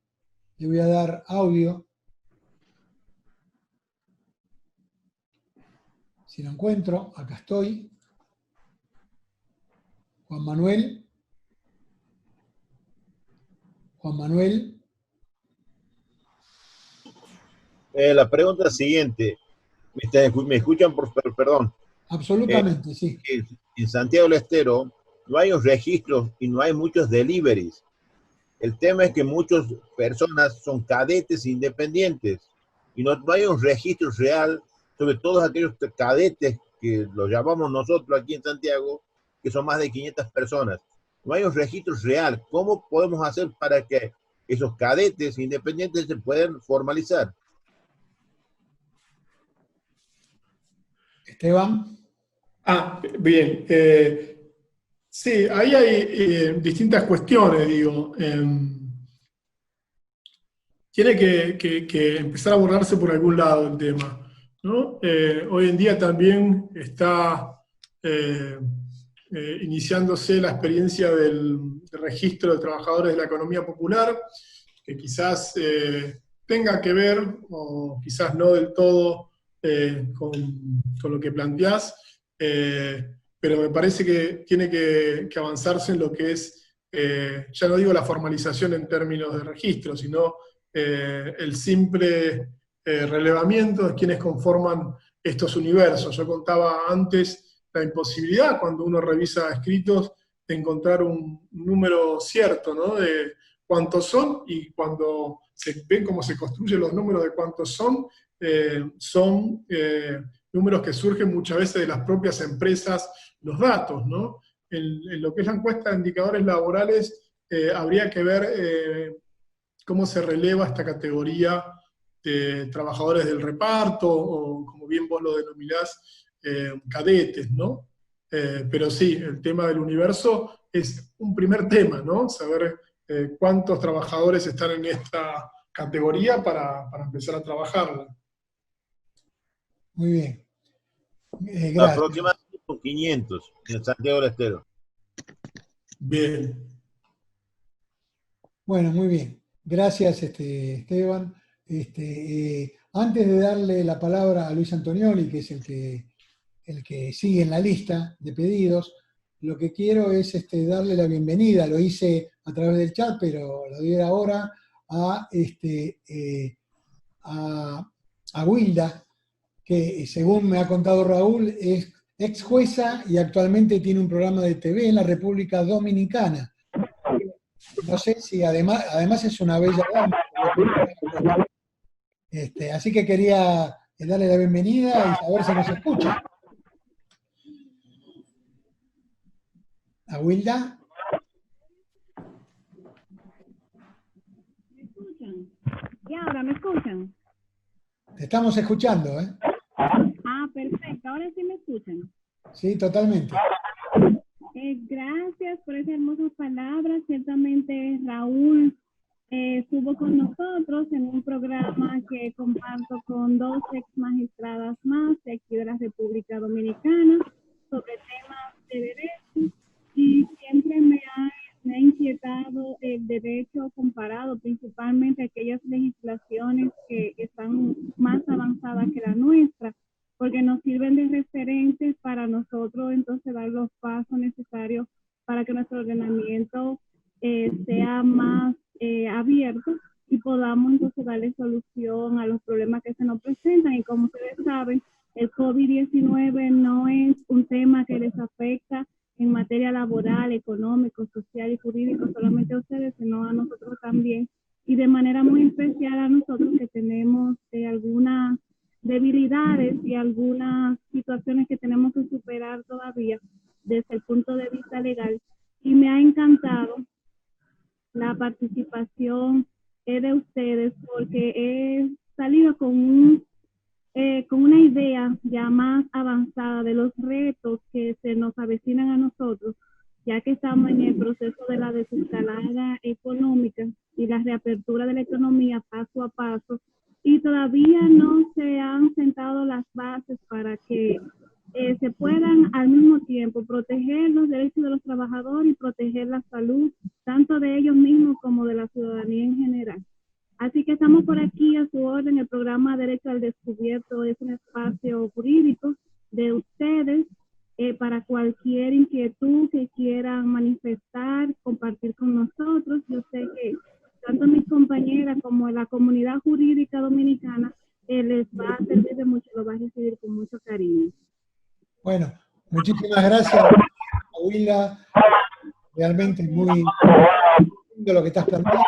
le voy a dar audio. Si lo encuentro, acá estoy. Juan Manuel. Juan Manuel. La pregunta es la siguiente. ¿Me escuchan? Perdón. Absolutamente, sí. En Santiago del Estero no hay un registro y no hay muchos deliveries. El tema es que muchas personas son cadetes independientes y no hay un registro real sobre todos aquellos cadetes que los llamamos nosotros aquí en Santiago, que son más de 500 personas. No hay un registro real. ¿Cómo podemos hacer para que esos cadetes independientes se puedan formalizar? Esteban. Bien. Sí, ahí hay distintas cuestiones, digo. Tiene que empezar a abordarse por algún lado el tema, ¿no? Hoy en día también está iniciándose la experiencia del registro de trabajadores de la economía popular, que quizás tenga que ver, o quizás no del todo, con lo que planteás, pero me parece que tiene que avanzarse en lo que es, ya no digo la formalización en términos de registro, sino el simple relevamiento de quienes conforman estos universos. Yo contaba antes la imposibilidad, cuando uno revisa escritos, de encontrar un número cierto, ¿no? De cuántos son, y cuando se ven cómo se construyen los números de cuántos son números que surgen muchas veces de las propias empresas, los datos, ¿no? En lo que es la encuesta de indicadores laborales, habría que ver cómo se releva esta categoría de trabajadores del reparto, o como bien vos lo denominás, cadetes, ¿no? Pero sí, el tema del universo es un primer tema, ¿no? Saber cuántos trabajadores están en esta categoría para empezar a trabajarla. Muy bien. Gracias. Aproximadamente 500 en Santiago del Estero. Bien. Bueno, muy bien. Gracias, Esteban. Antes de darle la palabra a Luis Antonioli, que es el que sigue en la lista de pedidos, lo que quiero es darle la bienvenida, lo hice a través del chat, pero lo doy ahora, a Wilda, que según me ha contado Raúl, es ex jueza y actualmente tiene un programa de TV en la República Dominicana. No sé si además es una bella dama. Así que quería darle la bienvenida y saber si nos escucha. ¿A Wilda? ¿Me escuchan? ¿Y ahora me escuchan? Te estamos escuchando, ¿eh? Perfecto. Ahora sí me escuchan. Sí, totalmente. Gracias por esas hermosas palabras. Ciertamente Raúl estuvo con nosotros en un programa que comparto con 2 ex magistradas más de aquí de la República Dominicana sobre temas de derecho, y siempre me ha inquietado el derecho comparado, principalmente aquellas legislaciones que están más avanzadas que la nuestra, porque nos sirven de referentes para nosotros entonces dar los pasos necesarios para que nuestro ordenamiento sea más abierto y podamos entonces darle solución a los problemas que se nos presentan. Y como ustedes saben, el COVID-19 no es un tema que les afecta en materia laboral, económico, social y jurídico solamente a ustedes, sino a nosotros también, y de manera muy especial a nosotros que tenemos algunas debilidades y algunas situaciones que tenemos que superar todavía desde el punto de vista legal. Y me ha encantado la participación de ustedes, porque he salido con una idea ya más avanzada de los retos que se nos avecinan a nosotros, ya que estamos en el proceso de la desescalada económica y la reapertura de la economía paso a paso, y todavía no se han sentado las bases para que se puedan al mismo tiempo proteger los derechos de los trabajadores y proteger la salud, tanto de ellos mismos como de la ciudadanía en general. Así que estamos por aquí a su orden. El programa Derecho al Descubierto es un espacio jurídico de ustedes para cualquier inquietud que quieran manifestar, compartir con nosotros. Yo sé que tanto mis compañeras como la comunidad jurídica dominicana les va a servir de mucho, lo va a recibir con mucho cariño. Bueno, muchísimas gracias, Wilda. Realmente muy lindo lo que estás planteando.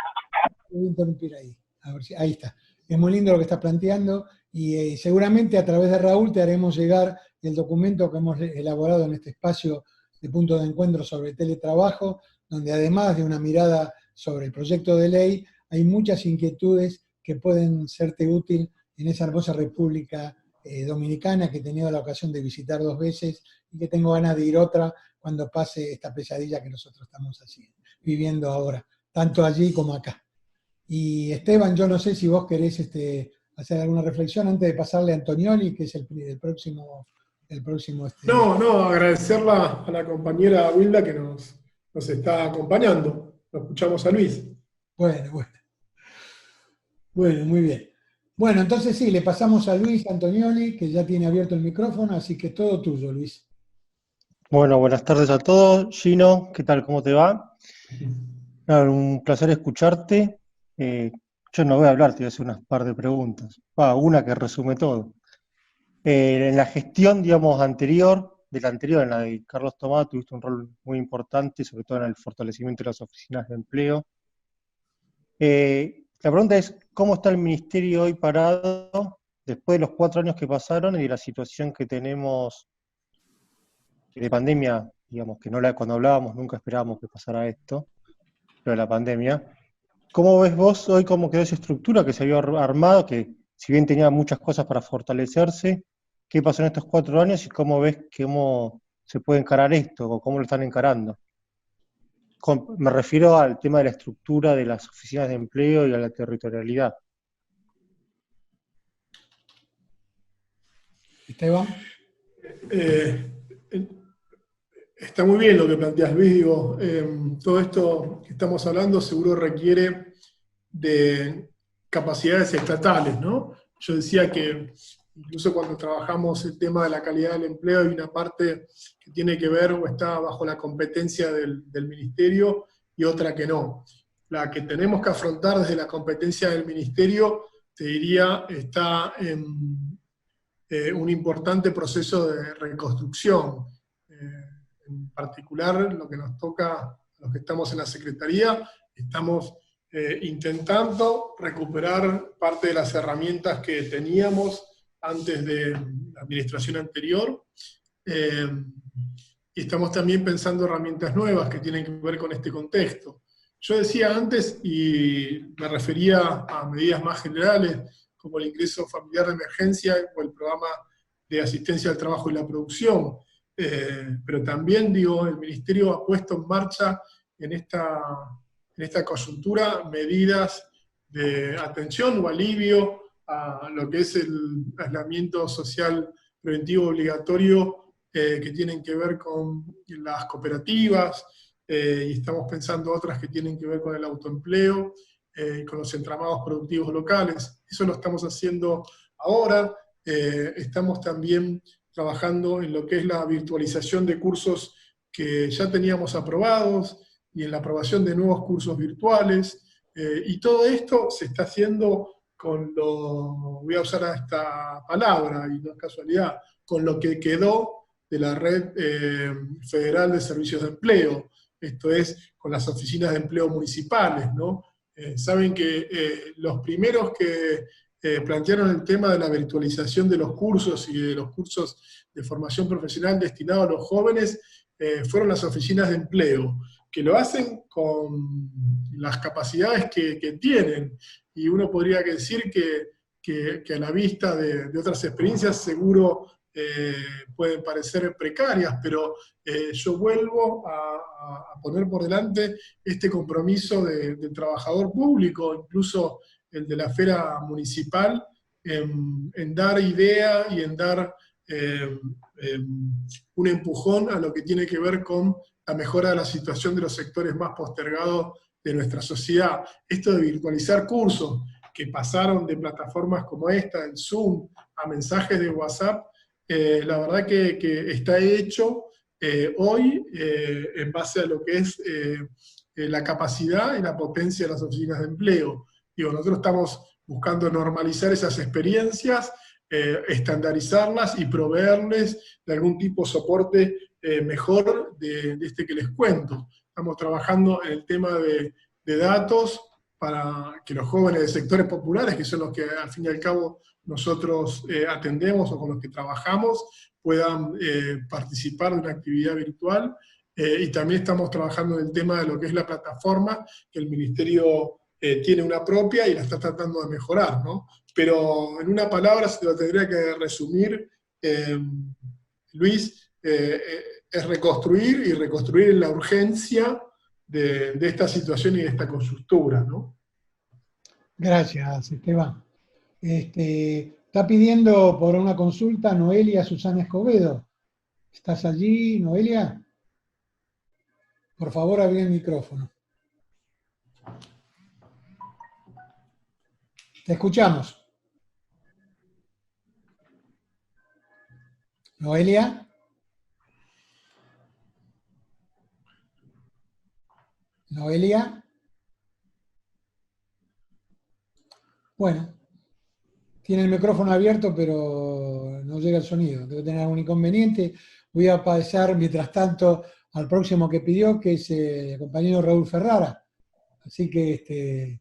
Voy a interrumpir ahí. A ver si, ahí está. Es muy lindo lo que estás planteando y seguramente a través de Raúl te haremos llegar el documento que hemos elaborado en este espacio de punto de encuentro sobre teletrabajo, donde además de una mirada sobre el proyecto de ley, hay muchas inquietudes que pueden serte útil en esa hermosa república Dominicana, que he tenido la ocasión de visitar 2 veces y que tengo ganas de ir otra cuando pase esta pesadilla que nosotros estamos viviendo ahora, tanto allí como acá. Y Esteban, yo no sé si vos querés hacer alguna reflexión antes de pasarle a Antonioli, que es el próximo. No, agradecerla a la compañera Wilda que nos está acompañando. Lo escuchamos a Luis. Bueno, muy bien. Bueno, entonces sí, le pasamos a Luis Antonioli, que ya tiene abierto el micrófono, así que todo tuyo, Luis. Bueno, buenas tardes a todos. Gino, ¿qué tal? ¿Cómo te va? Un placer escucharte. Yo no voy a hablar, te voy a hacer unas par de preguntas. Una que resume todo. En la gestión, digamos, en la de Carlos Tomás, tuviste un rol muy importante, sobre todo en el fortalecimiento de las oficinas de empleo. La pregunta es, ¿cómo está el ministerio hoy parado después de los 4 años que pasaron y de la situación que tenemos de pandemia? Digamos, que cuando hablábamos nunca esperábamos que pasara esto, pero la pandemia. ¿Cómo ves vos hoy cómo quedó esa estructura que se había armado, que si bien tenía muchas cosas para fortalecerse, qué pasó en estos 4 años y cómo ves cómo se puede encarar esto o cómo lo están encarando? Me refiero al tema de la estructura de las oficinas de empleo y a la territorialidad. Esteban. Está muy bien lo que planteas, Luis. Digo, todo esto que estamos hablando seguro requiere de capacidades estatales, ¿no? Yo decía que incluso cuando trabajamos el tema de la calidad del empleo hay una parte que tiene que ver o está bajo la competencia del ministerio y otra que no. La que tenemos que afrontar desde la competencia del ministerio, te diría, está en un importante proceso de reconstrucción. En particular, lo que nos toca, los que estamos en la Secretaría, estamos intentando recuperar parte de las herramientas que teníamos antes de la administración anterior, y estamos también pensando herramientas nuevas que tienen que ver con este contexto. Yo decía antes, y me refería a medidas más generales, como el ingreso familiar de emergencia o el programa de asistencia al trabajo y la producción, pero también, digo, el Ministerio ha puesto en marcha en esta coyuntura medidas de atención o alivio a lo que es el aislamiento social preventivo obligatorio, que tienen que ver con las cooperativas, y estamos pensando otras que tienen que ver con el autoempleo, con los entramados productivos locales. Eso lo estamos haciendo ahora. Estamos también trabajando en lo que es la virtualización de cursos que ya teníamos aprobados y en la aprobación de nuevos cursos virtuales, y todo esto se está haciendo voy a usar esta palabra, y no es casualidad, con lo que quedó de la Red Federal de Servicios de Empleo, esto es, con las oficinas de empleo municipales, ¿no? Saben que los primeros que plantearon el tema de la virtualización de los cursos y de los cursos de formación profesional destinados a los jóvenes fueron las oficinas de empleo, que lo hacen con las capacidades que tienen, y uno podría decir que a la vista de otras experiencias seguro pueden parecer precarias, pero yo vuelvo a poner por delante este compromiso del trabajador público, incluso el de la esfera municipal, en dar idea y en dar un empujón a lo que tiene que ver con la mejora de la situación de los sectores más postergados de nuestra sociedad. Esto de virtualizar cursos que pasaron de plataformas como esta, el Zoom, a mensajes de WhatsApp, la verdad que está hecho hoy en base a lo que es la capacidad y la potencia de las oficinas de empleo. Digo, nosotros estamos buscando normalizar esas experiencias, estandarizarlas y proveerles de algún tipo de soporte mejor de este que les cuento. Estamos trabajando en el tema de datos para que los jóvenes de sectores populares, que son los que al fin y al cabo nosotros atendemos o con los que trabajamos, puedan participar de una actividad virtual, y también estamos trabajando en el tema de lo que es la plataforma, que el Ministerio tiene una propia y la está tratando de mejorar, ¿no? pero en una palabra se lo tendría que resumir, Luis, es reconstruir y reconstruir en la urgencia de esta situación y de esta coyuntura, ¿no? Gracias, Esteban. Está pidiendo por una consulta Noelia Susana Escobedo. ¿Estás allí, Noelia? Por favor, abrí el micrófono. Te escuchamos. Noelia. Noelia. Bueno, tiene el micrófono abierto, pero no llega el sonido. Debe tener algún inconveniente. Voy a pasar, mientras tanto, al próximo que pidió, que es el compañero Raúl Ferrara. Así que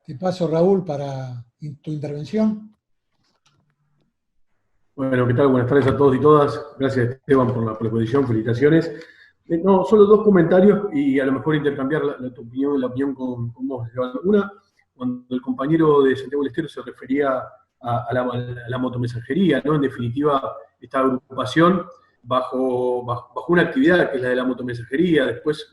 te paso, Raúl, para tu intervención. Bueno, ¿qué tal? Buenas tardes a todos y todas. Gracias, Esteban, por la exposición. Felicitaciones. No, solo dos comentarios y a lo mejor intercambiar tu opinión, la opinión con vos. Una, cuando el compañero de Santiago del Estero se refería a la motomensajería, ¿no? En definitiva, esta agrupación bajo una actividad que es la de la motomensajería. Después,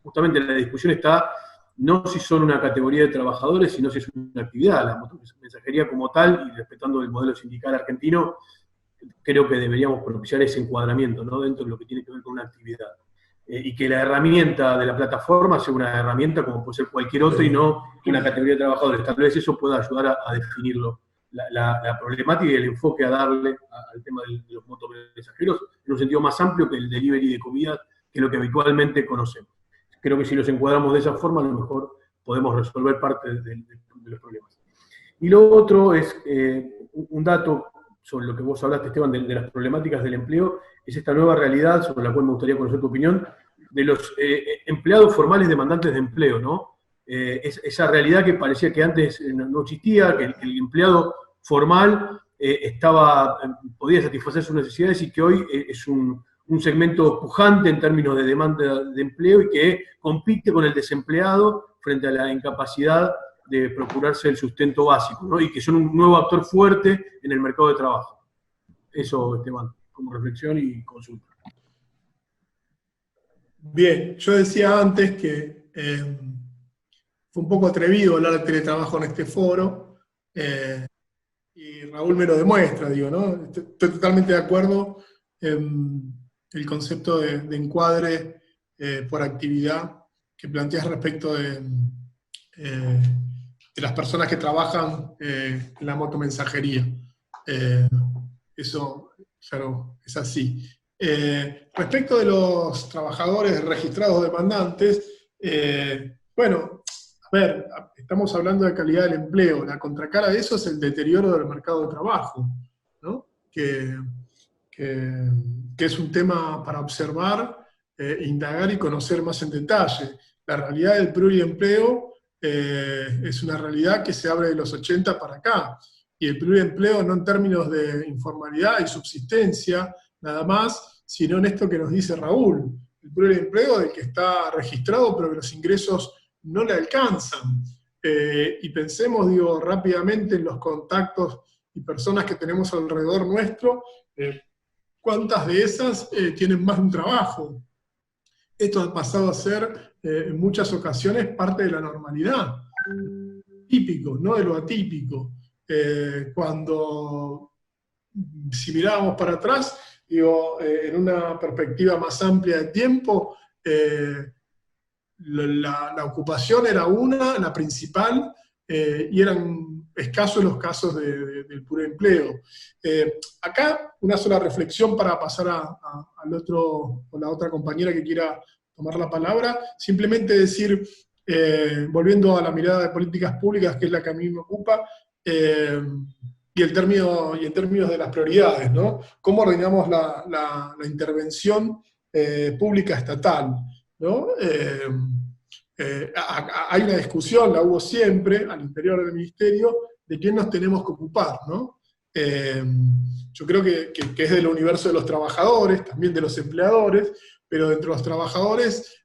justamente la discusión está no si son una categoría de trabajadores, sino si es una actividad. La motomensajería como tal, y respetando el modelo sindical argentino, creo que deberíamos propiciar ese encuadramiento, ¿no? Dentro de lo que tiene que ver con una actividad. Y que la herramienta de la plataforma sea una herramienta como puede ser cualquier otra y no una categoría de trabajadores. Tal vez eso pueda ayudar a definirlo. La problemática y el enfoque a darle al tema de los motomensajeros en un sentido más amplio que el delivery de comida, que es lo que habitualmente conocemos. Creo que si los encuadramos de esa forma, a lo mejor podemos resolver parte de los problemas. Y lo otro es un dato sobre lo que vos hablaste, Esteban, de las problemáticas del empleo, es esta nueva realidad, sobre la cual me gustaría conocer tu opinión, de los empleados formales demandantes de empleo, ¿no? Esa realidad que parecía que antes no existía, que el empleado formal podía satisfacer sus necesidades y que hoy es un segmento pujante en términos de demanda de empleo y que compite con el desempleado frente a la incapacidad de procurarse el sustento básico, ¿no? Y que son un nuevo actor fuerte en el mercado de trabajo. Eso, Esteban, como reflexión y consulta. Bien, yo decía antes que fue un poco atrevido hablar de teletrabajo en este foro, y Raúl me lo demuestra, digo, ¿no? Estoy totalmente de acuerdo en el concepto de encuadre por actividad que planteas respecto de las personas que trabajan en la motomensajería. Eso, claro, es así. Respecto de los trabajadores registrados demandantes, bueno, a ver, estamos hablando de calidad del empleo. La contracara de eso es el deterioro del mercado de trabajo, ¿no? Que es un tema para observar, indagar y conocer más en detalle. La realidad del pluriempleo es una realidad que se abre de los 80 para acá. Y el pluriempleo no en términos de informalidad y subsistencia, nada más, sino en esto que nos dice Raúl. El pluriempleo del que está registrado pero que los ingresos no le alcanzan. Y pensemos, digo, rápidamente en los contactos y personas que tenemos alrededor nuestro, cuántas de esas tienen más de un trabajo. Esto ha pasado a ser en muchas ocasiones parte de la normalidad. Típico, no de lo atípico. Cuando, si mirábamos para atrás, digo, en una perspectiva más amplia de tiempo, la ocupación era la principal, y eran escasos los casos del puro empleo. Acá, una sola reflexión para pasar al otro, o la otra compañera que quiera tomar la palabra, simplemente decir, volviendo a la mirada de políticas públicas, que es la que a mí me ocupa, y en términos de las prioridades, ¿no? ¿Cómo ordenamos la intervención pública estatal, ¿no? Hay una discusión, la hubo siempre, al interior del ministerio, de quién nos tenemos que ocupar, ¿no? Yo creo que es del universo de los trabajadores, también de los empleadores, pero dentro de los trabajadores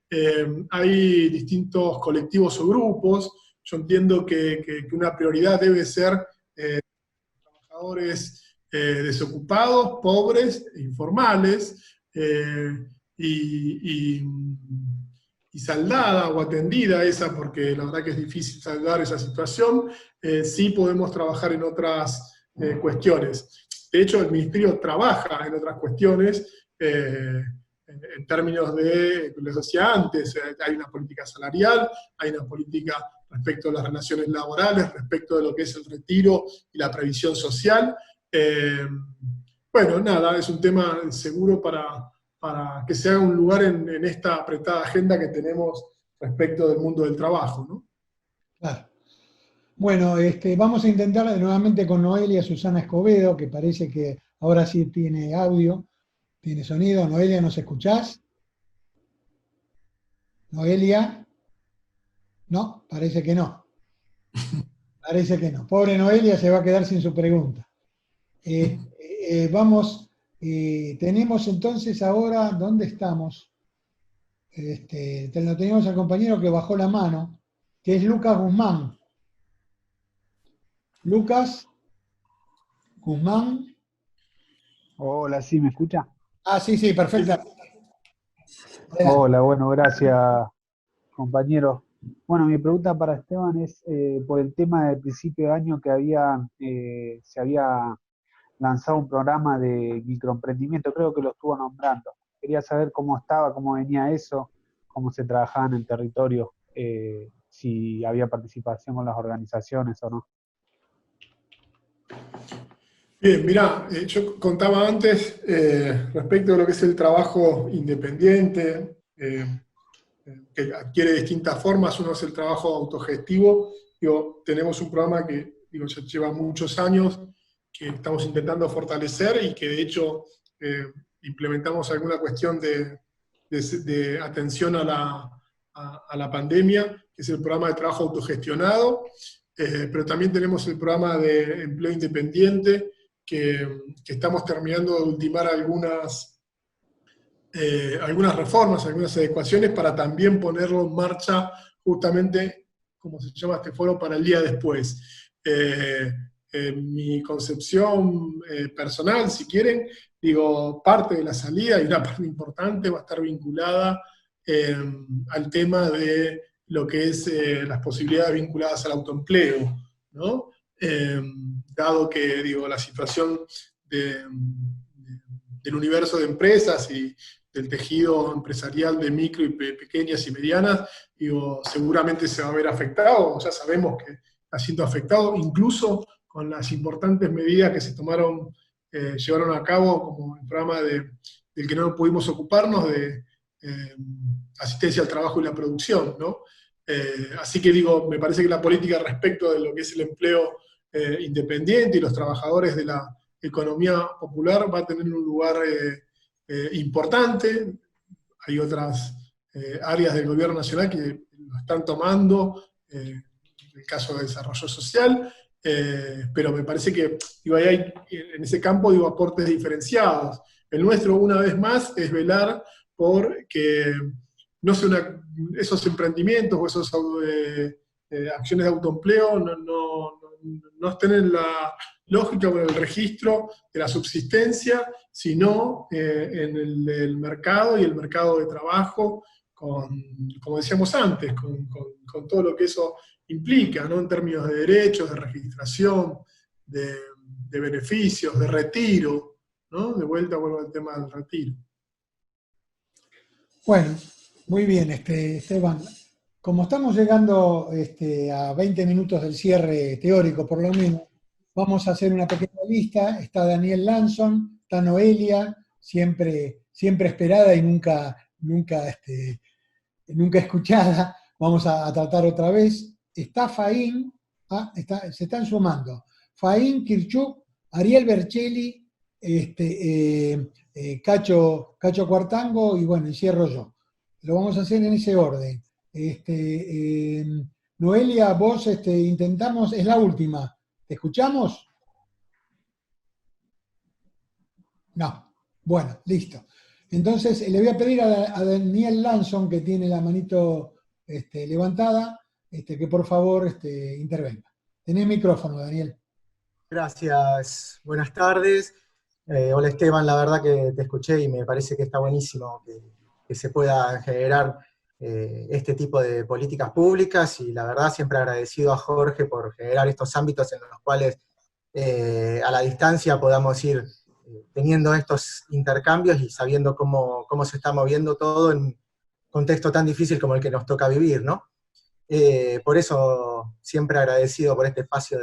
hay distintos colectivos o grupos. Yo entiendo que una prioridad debe ser trabajadores desocupados, pobres, informales, y saldada o atendida esa, porque la verdad que es difícil saldar esa situación, sí podemos trabajar en otras cuestiones. De hecho, el Ministerio trabaja en otras cuestiones, en términos de, les decía antes, hay una política salarial, hay una política respecto a las relaciones laborales, respecto de lo que es el retiro y la previsión social. Bueno, nada, es un tema seguro para que se haga un lugar en esta apretada agenda que tenemos respecto del mundo del trabajo, ¿no? Claro. Bueno, vamos a intentar nuevamente con Noelia Susana Escobedo, que parece que ahora sí tiene audio, tiene sonido. Noelia, ¿nos escuchás? Noelia. No, parece que no. Parece que no. Pobre Noelia se va a quedar sin su pregunta. Tenemos entonces ahora, ¿dónde estamos? Tenemos al compañero que bajó la mano, que es Lucas Guzmán. Lucas Guzmán. Hola, ¿sí me escucha? Ah, sí, perfecto. Hola, bueno, gracias, compañero. Bueno, mi pregunta para Esteban es por el tema del principio de año que se había lanzado un programa de microemprendimiento, creo que lo estuvo nombrando. Quería saber cómo estaba, cómo venía eso, cómo se trabajaba en el territorio, si había participación con las organizaciones o no. Bien, mirá, yo contaba antes respecto a lo que es el trabajo independiente, que adquiere distintas formas. Uno es el trabajo autogestivo. Tenemos un programa que ya lleva muchos años, que estamos intentando fortalecer y que de hecho implementamos alguna cuestión de atención a la pandemia, que es el programa de trabajo autogestionado, pero también tenemos el programa de empleo independiente, que estamos terminando de ultimar algunas reformas, algunas adecuaciones para también ponerlo en marcha justamente, como se llama este foro, para el día después. Mi concepción personal, si quieren, parte de la salida, y una parte importante, va a estar vinculada al tema de lo que es las posibilidades vinculadas al autoempleo, ¿no? Dado que, la situación del universo de empresas y del tejido empresarial de micro y pequeñas y medianas, seguramente se va a ver afectado, ya sabemos que está siendo afectado, incluso con las importantes medidas que se llevaron a cabo, como el programa del que no pudimos ocuparnos, de asistencia al trabajo y la producción, ¿no? Así que me parece que la política respecto de lo que es el empleo independiente y los trabajadores de la economía popular va a tener un lugar importante. Hay otras áreas del gobierno nacional que lo están tomando, el caso de desarrollo social, pero me parece que hay en ese campo aportes diferenciados. El nuestro, una vez más, es velar por que no sea esos emprendimientos o esas acciones de autoempleo no estén en la lógica o en el registro de la subsistencia, sino en el del mercado y el mercado de trabajo, como decíamos antes, con todo lo que eso implica, ¿no? En términos de derechos, de registración, de beneficios, de retiro, ¿no? De vuelta vuelvo al tema del retiro. Bueno, muy bien, Esteban. Como estamos llegando a 20 minutos del cierre teórico, por lo menos, vamos a hacer una pequeña lista. Está Daniel Lanson, está Noelia, siempre esperada y nunca escuchada. Vamos a tratar otra vez. Está Faín, se están sumando. Faín, Kirchuk, Ariel Berchelli, Cacho Cuartango y bueno, y cierro yo. Lo vamos a hacer en ese orden. Noelia, vos intentamos, es la última. ¿Te escuchamos? No. Bueno, listo. Entonces le voy a pedir a Daniel Lanson, que tiene la manito levantada, que por favor intervenga. Tenés micrófono, Daniel. Gracias, buenas tardes. Hola Esteban, la verdad que te escuché y me parece que está buenísimo que se pueda generar este tipo de políticas públicas, y la verdad siempre agradecido a Jorge por generar estos ámbitos en los cuales a la distancia podamos ir teniendo estos intercambios y sabiendo cómo se está moviendo todo en un contexto tan difícil como el que nos toca vivir, ¿no? Por eso siempre agradecido por este espacio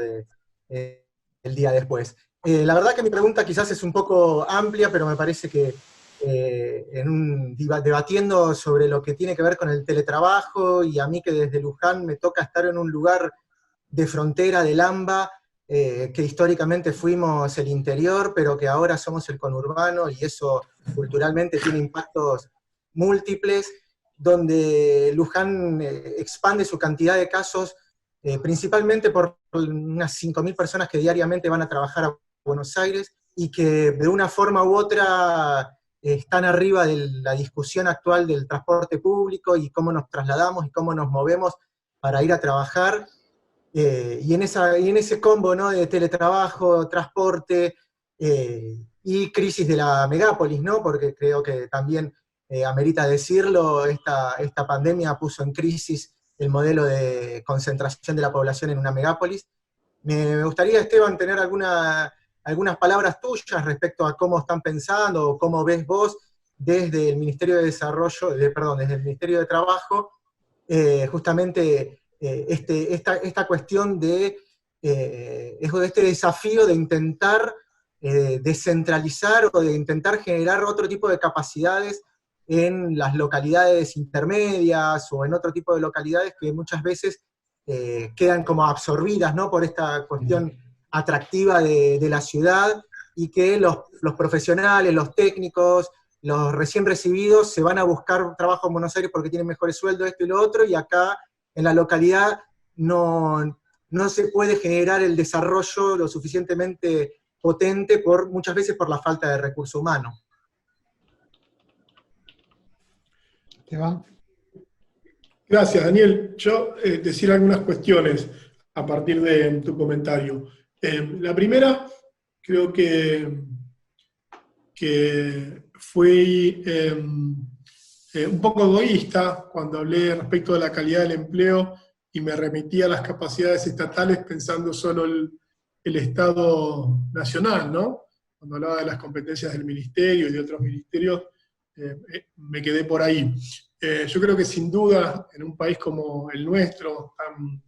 el día después. La verdad que mi pregunta quizás es un poco amplia, pero me parece que debatiendo sobre lo que tiene que ver con el teletrabajo, y a mí que desde Luján me toca estar en un lugar de frontera del AMBA, que históricamente fuimos el interior, pero que ahora somos el conurbano, y eso culturalmente tiene impactos múltiples, donde Luján expande su cantidad de casos, principalmente por unas 5.000 personas que diariamente van a trabajar a Buenos Aires, y que de una forma u otra están arriba de la discusión actual del transporte público y cómo nos trasladamos y cómo nos movemos para ir a trabajar, y en ese combo, ¿no?, de teletrabajo, transporte y crisis de la megápolis, ¿no?, porque creo que también amerita decirlo, esta pandemia puso en crisis el modelo de concentración de la población en una megápolis. Me gustaría, Esteban, tener algunas palabras tuyas respecto a cómo están pensando, o cómo ves vos desde el Ministerio de desde el Ministerio de Trabajo, justamente esta cuestión de este desafío de intentar descentralizar, o de intentar generar otro tipo de capacidades en las localidades intermedias, o en otro tipo de localidades que muchas veces quedan como absorbidas, ¿no?, por esta cuestión atractiva de la ciudad, y que los profesionales, los técnicos, los recién recibidos se van a buscar trabajo en Buenos Aires porque tienen mejores sueldos, esto y lo otro, y acá en la localidad no se puede generar el desarrollo lo suficientemente potente, muchas veces por la falta de recurso humano. Esteban. Gracias, Daniel. Yo decir algunas cuestiones a partir de tu comentario. La primera, creo que fui un poco egoísta cuando hablé respecto de la calidad del empleo y me remití a las capacidades estatales pensando solo el Estado nacional, ¿no? Cuando hablaba de las competencias del ministerio y de otros ministerios, me quedé por ahí. Yo creo que sin duda, en un país como el nuestro, tan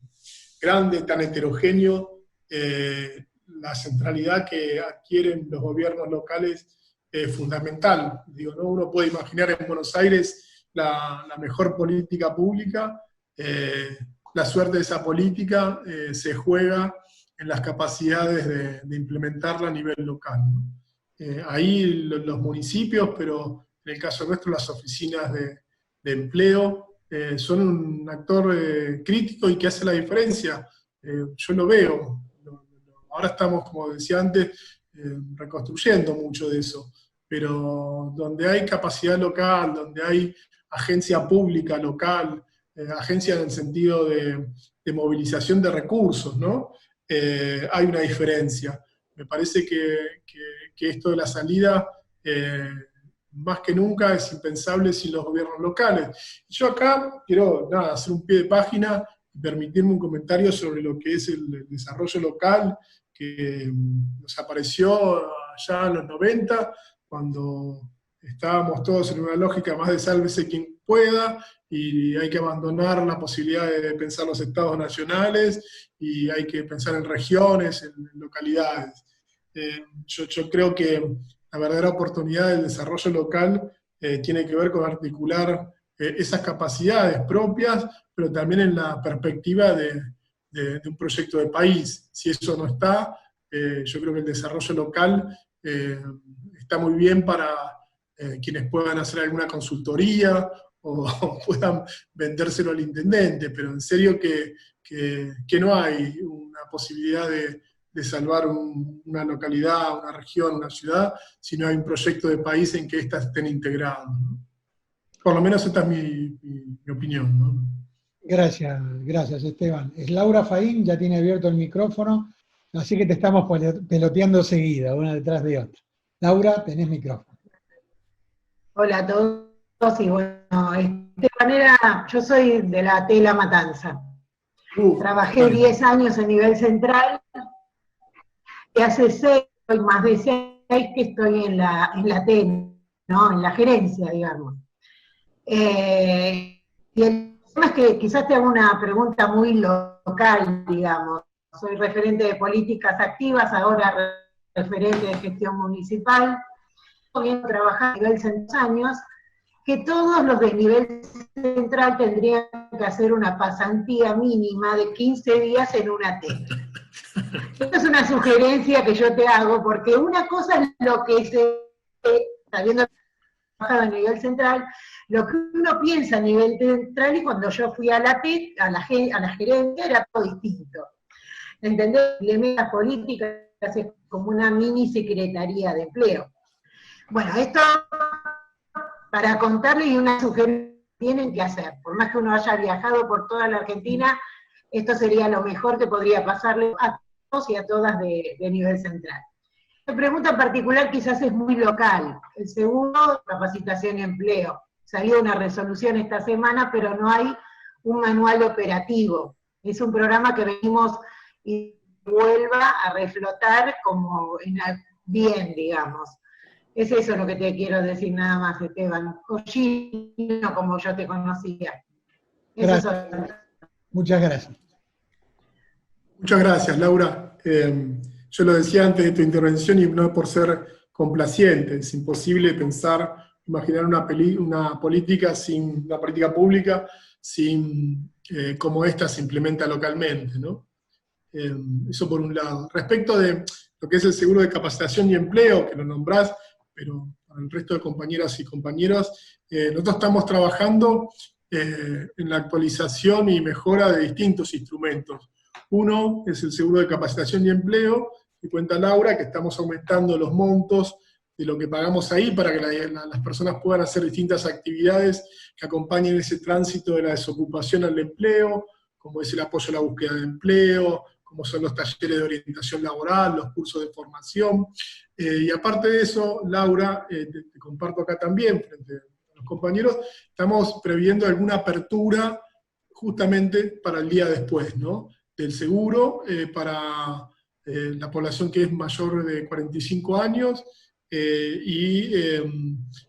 grande, tan heterogéneo, la centralidad que adquieren los gobiernos locales es fundamental. Digo, ¿no? Uno puede imaginar en Buenos Aires la mejor política pública, la suerte de esa política se juega en las capacidades de implementarla a nivel local, ¿no? Ahí los municipios, pero en el caso nuestro las oficinas de empleo, son un actor crítico y que hace la diferencia. Yo lo veo. Ahora estamos, como decía antes, reconstruyendo mucho de eso, pero donde hay capacidad local, donde hay agencia pública local, agencia en el sentido de movilización de recursos, ¿no? Hay una diferencia. Me parece que esto de la salida, más que nunca, es impensable sin los gobiernos locales. Yo acá quiero hacer un pie de página y permitirme un comentario sobre lo que es el desarrollo local, que nos apareció allá en los 90, cuando estábamos todos en una lógica más de sálvese quien pueda, y hay que abandonar la posibilidad de pensar los estados nacionales, y hay que pensar en regiones, en localidades. Yo creo que la verdadera oportunidad del desarrollo local tiene que ver con articular esas capacidades propias, pero también en la perspectiva de un proyecto de país. Si eso no está, yo creo que el desarrollo local está muy bien para quienes puedan hacer alguna consultoría o puedan vendérselo al intendente, pero en serio que no hay una posibilidad de salvar una localidad, una región, una ciudad, si no hay un proyecto de país en que éstas estén integradas, ¿no? Por lo menos esta es mi opinión, ¿no? Gracias, Esteban. Es Laura Faín, ya tiene abierto el micrófono. Así que te estamos peloteando seguida, una detrás de otra. Laura, tenés micrófono. Hola a todos, y bueno, yo soy de la Tela Matanza. Trabajé 10 años a nivel central, y hace 6, más de 6 que estoy en la TEN, ¿no? En la gerencia, digamos. Y el tema es que quizás te hago una pregunta muy local, digamos. Soy referente de políticas activas, ahora referente de gestión municipal. Viendo trabajar a nivel central años, que todos los del nivel central tendrían que hacer una pasantía mínima de 15 días en una TEN. Esta es una sugerencia que yo te hago, porque una cosa es lo que sabiendo trabajado a nivel central, lo que uno piensa a nivel central, y cuando yo fui a la TEC, a la gerencia, era todo distinto. ¿Entendés? Las políticas es como una mini secretaría de empleo. Bueno, esto para contarles y una sugerencia que tienen que hacer. Por más que uno haya viajado por toda la Argentina, esto sería lo mejor que podría pasarle a todos y a todas de nivel central. La pregunta en particular quizás es muy local. El seguro, capacitación y empleo. Salió una resolución esta semana, pero no hay un manual operativo. Es un programa que venimos y vuelva a reflotar como bien, digamos. Es eso lo que te quiero decir nada más, Esteban. Cochino, como yo te conocía. Gracias. Muchas gracias. Muchas gracias, Laura. Yo lo decía antes de tu intervención, y no por ser complaciente, es imposible imaginar una política pública sin cómo esta se implementa localmente, ¿no? Eso por un lado. Respecto de lo que es el seguro de capacitación y empleo, que lo nombrás, pero para el resto de compañeras y compañeros, nosotros estamos trabajando en la actualización y mejora de distintos instrumentos. Uno es el seguro de capacitación y empleo, y cuenta Laura que estamos aumentando los montos de lo que pagamos ahí para que las personas puedan hacer distintas actividades que acompañen ese tránsito de la desocupación al empleo, como es el apoyo a la búsqueda de empleo, como son los talleres de orientación laboral, los cursos de formación. Y aparte de eso, Laura, te comparto acá también, frente a los compañeros, estamos previendo alguna apertura justamente para el día después, ¿no? Del seguro para la población que es mayor de 45 años y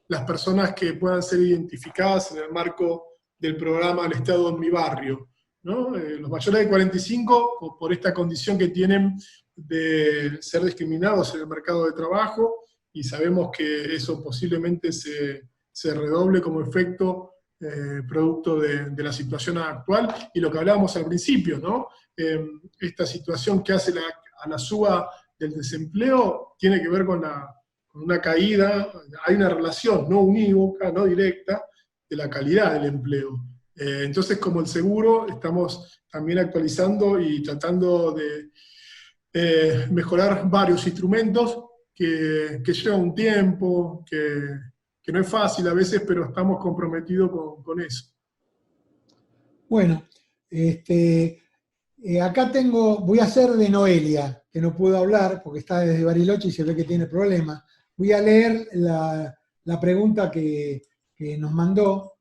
las personas que puedan ser identificadas en el marco del programa El Estado en mi barrio, ¿no? Los mayores de 45, por esta condición que tienen de ser discriminados en el mercado de trabajo, y sabemos que eso posiblemente se redoble como efecto producto de la situación actual, y lo que hablábamos al principio, ¿no? Esta situación que hace a la suba del desempleo tiene que ver con una caída, hay una relación no unívoca, no directa, de la calidad del empleo. Entonces, como el seguro, estamos también actualizando y tratando de mejorar varios instrumentos que llevan un tiempo, que no es fácil a veces, pero estamos comprometidos con eso. Bueno, acá voy a hacer de Noelia, que no pudo hablar porque está desde Bariloche y se ve que tiene problemas. Voy a leer la pregunta que te mandó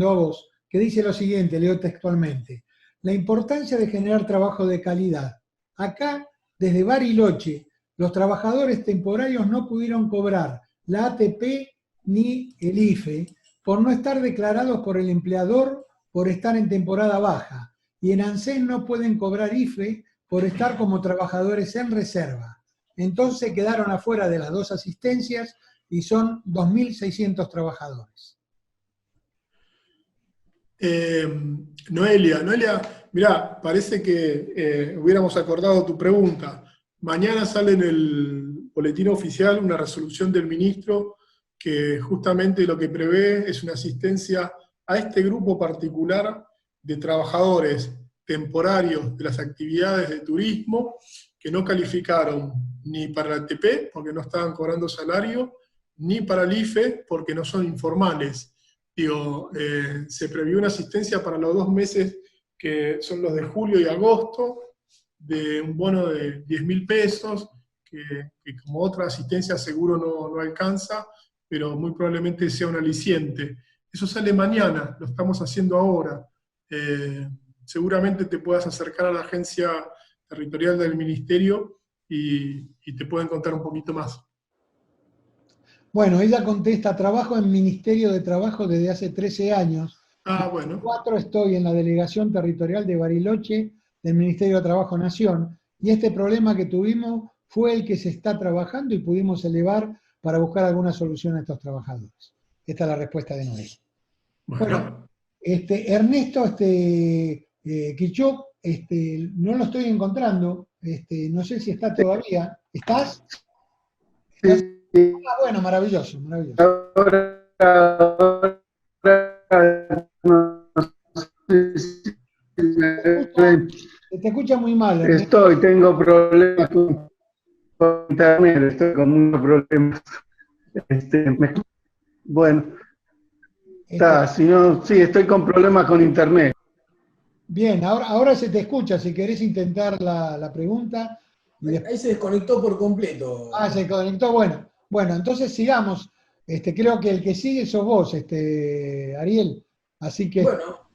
a vos, que dice lo siguiente, leo textualmente. La importancia de generar trabajo de calidad. Acá, desde Bariloche, los trabajadores temporarios no pudieron cobrar la ATP ni el IFE por no estar declarados por el empleador por estar en temporada baja. Y en ANSES no pueden cobrar IFE por estar como trabajadores en reserva. Entonces quedaron afuera de las dos asistencias y son 2.600 trabajadores. Noelia, mirá, parece que hubiéramos acordado tu pregunta. Mañana sale en el boletín oficial una resolución del ministro que justamente lo que prevé es una asistencia a este grupo particular de trabajadores temporarios de las actividades de turismo que no calificaron ni para el ATP porque no estaban cobrando salario, ni para el IFE porque no son informales. Digo, se previó una asistencia para los 2 meses que son los de julio y agosto de un bono de 10.000 pesos, que como otra asistencia seguro no alcanza, pero muy probablemente sea un aliciente. Eso sale mañana, lo estamos haciendo ahora. Seguramente te puedas acercar a la agencia territorial del Ministerio y te pueden contar un poquito más. Bueno, ella contesta, trabajo en Ministerio de Trabajo desde hace 13 años. Ah, bueno. 4 estoy en la Delegación Territorial de Bariloche del Ministerio de Trabajo Nación, y este problema que tuvimos fue el que se está trabajando y pudimos elevar para buscar alguna solución a estos trabajadores. Esta es la respuesta de Noel. Bueno, Ernesto Kichuk, no lo estoy encontrando, no sé si está todavía. ¿Estás? ¿Estás? Ah, bueno, maravilloso, maravilloso. Se te escucha muy mal. Tengo problemas con internet, estoy con muchos problemas. Bueno, si no, sí, estoy con problemas con internet. Bien, ahora se te escucha, si querés intentar la pregunta. Ahí se desconectó por completo. Ah, se desconectó, bueno, entonces sigamos. Creo que el que sigue sos vos, Ariel. Así que... Bueno,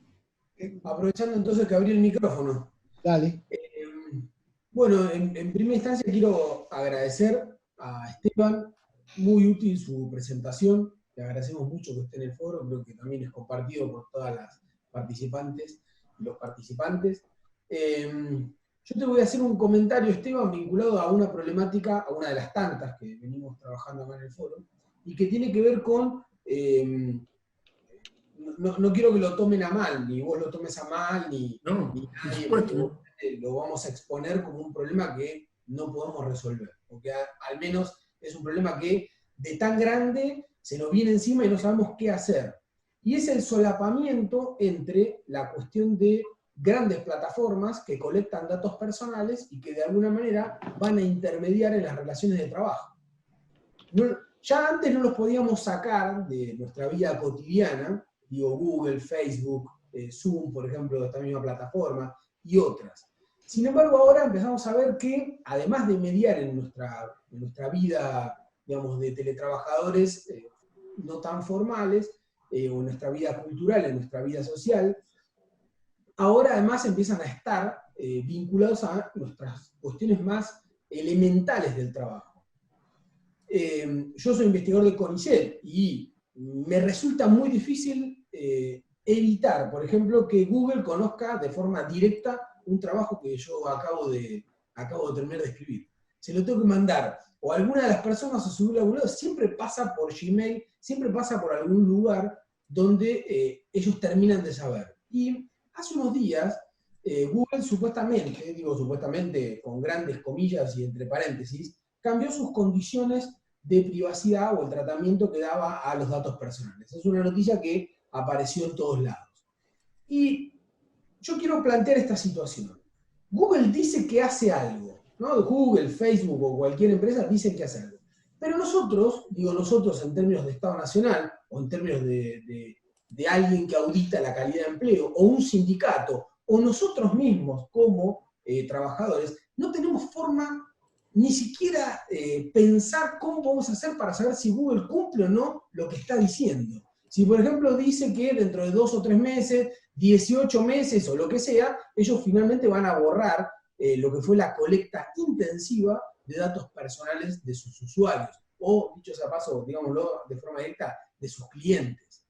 aprovechando entonces que abrí el micrófono. Dale. Bueno, en primera instancia quiero agradecer a Esteban, muy útil su presentación, le agradecemos mucho que esté en el foro, creo que también es compartido por todas las participantes y los participantes. Yo te voy a hacer un comentario, Esteban, vinculado a una problemática, a una de las tantas que venimos trabajando acá en el foro, y que tiene que ver con... No quiero que lo tomen a mal, ni vos lo tomes a mal, ni nadie, lo vamos a exponer como un problema que no podemos resolver, porque al menos es un problema que de tan grande se nos viene encima y no sabemos qué hacer. Y es el solapamiento entre la cuestión de grandes plataformas que colectan datos personales y que de alguna manera van a intermediar en las relaciones de trabajo. Ya antes no los podíamos sacar de nuestra vida cotidiana, digo Google, Facebook, Zoom, por ejemplo, de esta misma plataforma, y otras. Sin embargo, ahora empezamos a ver que, además de mediar en nuestra vida, digamos, de teletrabajadores no tan formales, o en nuestra vida cultural, en nuestra vida social, ahora además empiezan a estar vinculados a nuestras cuestiones más elementales del trabajo. Yo soy investigador de CONICET y me resulta muy difícil evitar, por ejemplo, que Google conozca de forma directa un trabajo que yo acabo de terminar de escribir. Se lo tengo que mandar o a alguna de las personas a subirlo a algún lado, siempre pasa por Gmail, siempre pasa por algún lugar donde ellos terminan de saber. Y hace unos días, Google supuestamente, digo supuestamente con grandes comillas y entre paréntesis, cambió sus condiciones de privacidad o el tratamiento que daba a los datos personales. Es una noticia que apareció en todos lados. Y yo quiero plantear esta situación. Google dice que hace algo, ¿no? Google, Facebook o cualquier empresa dicen que hace algo. Pero nosotros, digo nosotros en términos de Estado Nacional, o en términos de alguien que audita la calidad de empleo, o un sindicato, o nosotros mismos como trabajadores, no tenemos forma ni siquiera pensar cómo vamos a hacer para saber si Google cumple o no lo que está diciendo. Si, por ejemplo, dice que dentro de 2 o 3 meses, 18 meses o lo que sea, ellos finalmente van a borrar lo que fue la colecta intensiva de datos personales de sus usuarios, o, dicho sea paso, digámoslo de forma directa, de sus clientes.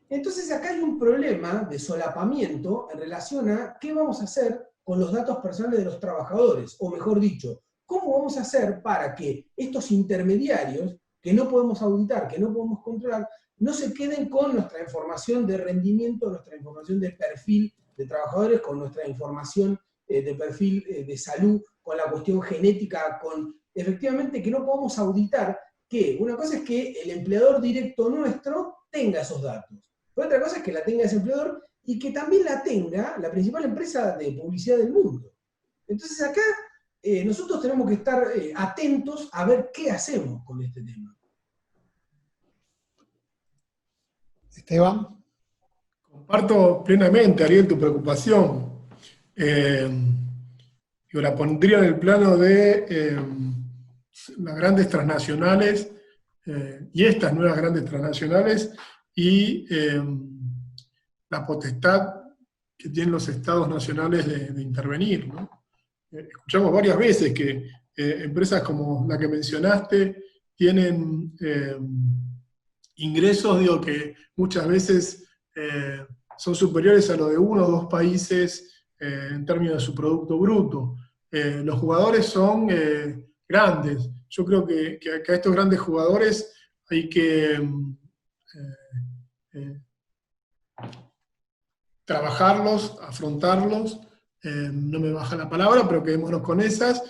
Entonces acá hay un problema de solapamiento en relación a qué vamos a hacer con los datos personales de los trabajadores, o mejor dicho, ¿cómo vamos a hacer para que estos intermediarios, que no podemos auditar, que no podemos controlar, no se queden con nuestra información de rendimiento, nuestra información de perfil de trabajadores, con nuestra información de perfil de salud, con la cuestión genética, con efectivamente que no podemos auditar que una cosa es que el empleador directo nuestro tenga esos datos, pero otra cosa es que la tenga ese empleador y que también la tenga la principal empresa de publicidad del mundo. Entonces acá nosotros tenemos que estar atentos a ver qué hacemos con este tema. Esteban. Comparto plenamente, Ariel, tu preocupación. Digo, la pondría en el plano de las grandes transnacionales y estas nuevas grandes transnacionales y la potestad que tienen los estados nacionales de intervenir, ¿no? Escuchamos varias veces que empresas como la que mencionaste tienen ingresos, digo, que muchas veces son superiores a lo de uno o dos países en términos de su Producto Bruto. Los jugadores son grandes. Yo creo que a estos grandes jugadores hay que trabajarlos, afrontarlos, no me baja la palabra, pero quedémonos con esas,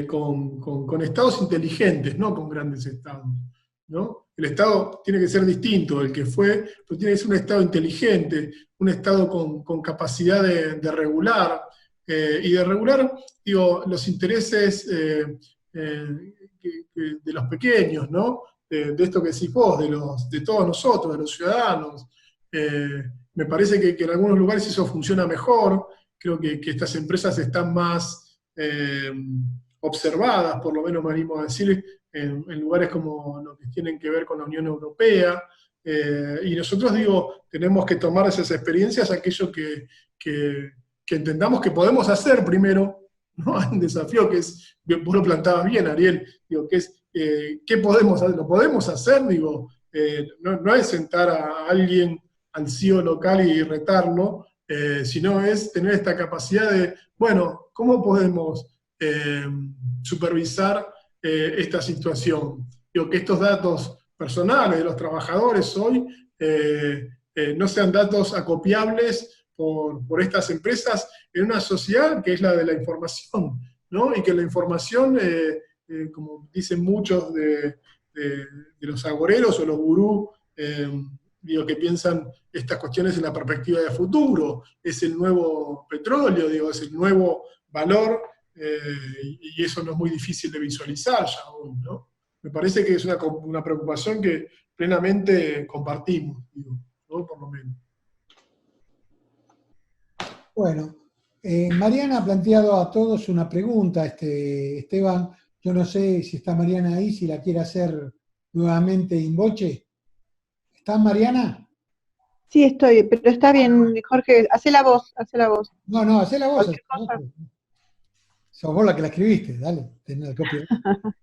con estados inteligentes, no con grandes estados, ¿no? El estado tiene que ser distinto del que fue, pero tiene que ser un estado inteligente, un estado con capacidad de regular, y de regular, digo, los intereses de los pequeños, ¿no? De esto que decís vos, de todos nosotros, de los ciudadanos. Me parece que en algunos lugares eso funciona mejor. Creo que estas empresas están más observadas, por lo menos me animo a decir, en lugares como lo que tienen que ver con la Unión Europea. Y nosotros, digo, tenemos que tomar esas experiencias, aquello que entendamos que podemos hacer primero, ¿no? Hay un desafío que es, vos lo plantabas bien, Ariel, digo, que es, ¿qué podemos hacer? ¿Lo podemos hacer? Digo, no es sentar a alguien al CEO local y retarlo, sino es tener esta capacidad de, bueno, ¿cómo podemos supervisar esta situación? Digo, que estos datos personales de los trabajadores hoy no sean datos acopiables por estas empresas en una sociedad que es la de la información, ¿no? Y que la información, como dicen muchos de los agoreros o los gurús, digo, que piensan estas cuestiones en la perspectiva de futuro, es el nuevo petróleo, digo, es el nuevo valor, y eso no es muy difícil de visualizar ya hoy, ¿no? Me parece que es una preocupación que plenamente compartimos, digo, ¿no? Por lo menos. Bueno, Mariana ha planteado a todos una pregunta, Esteban. Yo no sé si está Mariana ahí, si la quiere hacer nuevamente in voce. ¿Está Mariana? Sí, estoy, pero está bien, Jorge, hacé la voz, hacé la voz. No, hacé la voz. Sos vos la que la escribiste, dale, tenés la copia.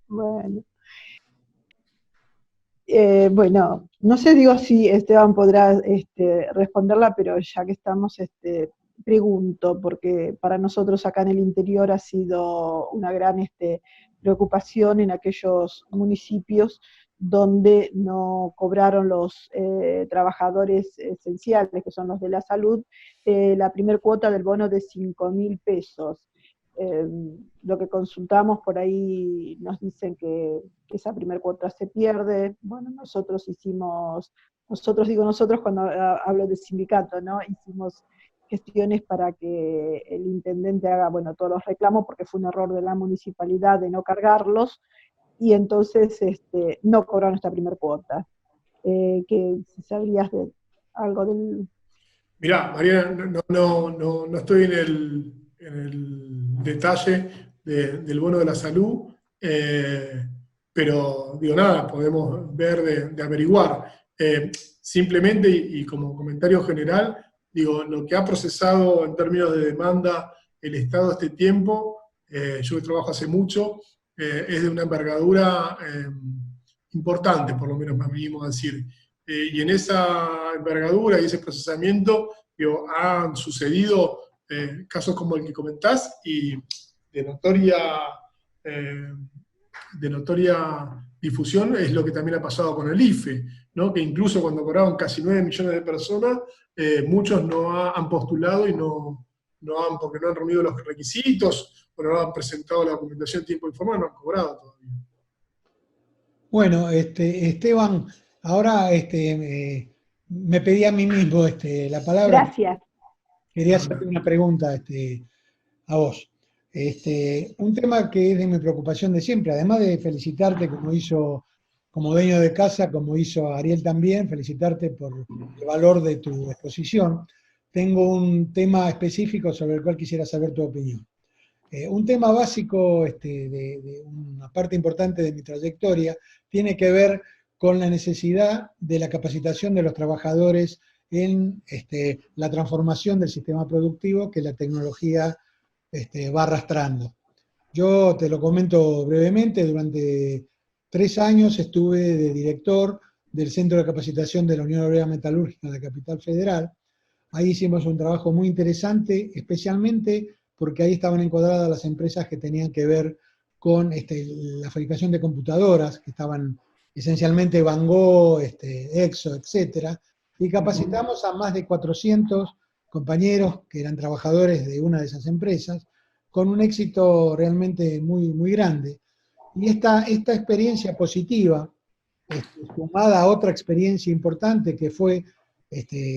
Bueno. Bueno, no sé, digo, si Esteban podrá responderla, pero ya que estamos, pregunto, porque para nosotros acá en el interior ha sido una gran preocupación en aquellos municipios donde no cobraron los trabajadores esenciales, que son los de la salud, la primer cuota del bono de 5.000 pesos. Lo que consultamos por ahí nos dicen que esa primer cuota se pierde. Bueno, nosotros cuando hablo del sindicato, ¿no? Hicimos gestiones para que el intendente haga, bueno, todos los reclamos, porque fue un error de la municipalidad de no cargarlos, y entonces no cobraron esta primer cuota. Que si sabrías de algo del... Mirá, Mariana, no estoy en el detalle del bono de la salud, pero digo, nada, podemos ver de averiguar. Simplemente, y como comentario general, digo, lo que ha procesado en términos de demanda el Estado este tiempo, yo que trabajo hace mucho, es de una envergadura importante, por lo menos me animo a decir. Y en esa envergadura y ese procesamiento, digo, han sucedido casos como el que comentás, y de notoria difusión es lo que también ha pasado con el IFE, ¿no? Que incluso cuando cobraron casi 9 millones de personas, muchos no han postulado y porque no han reunido los requisitos, o no han presentado la documentación en tiempo y forma, no han cobrado todavía. Bueno, Esteban, ahora me pedí a mí mismo la palabra. Gracias. Quería hacerte una pregunta a vos. Un tema que es de mi preocupación de siempre, además de felicitarte como hizo como dueño de casa, como hizo Ariel también, felicitarte por el valor de tu exposición, tengo un tema específico sobre el cual quisiera saber tu opinión. Un tema básico, de una parte importante de mi trayectoria, tiene que ver con la necesidad de la capacitación de los trabajadores en la transformación del sistema productivo que la tecnología va arrastrando. Yo te lo comento brevemente, durante 3 años estuve de director del Centro de Capacitación de la Unión Obrera Metalúrgica de la Capital Federal. Ahí hicimos un trabajo muy interesante, especialmente porque ahí estaban encuadradas las empresas que tenían que ver con la fabricación de computadoras, que estaban esencialmente Van Gogh, Exo, etc. Y capacitamos a más de 400 compañeros que eran trabajadores de una de esas empresas, con un éxito realmente muy, muy grande. Y esta experiencia positiva, sumada a otra experiencia importante que fue,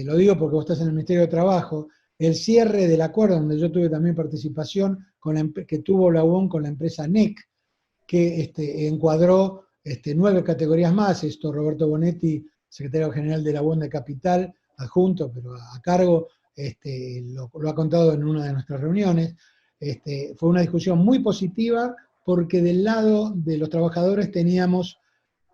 lo digo porque vos estás en el Ministerio de Trabajo, el cierre del acuerdo, donde yo tuve también participación, que tuvo la UON con la empresa NEC, que encuadró 9 categorías más. Esto Roberto Bonetti, secretario general de la UON de Capital, adjunto, pero a cargo, lo ha contado en una de nuestras reuniones. Fue una discusión muy positiva, porque del lado de los trabajadores teníamos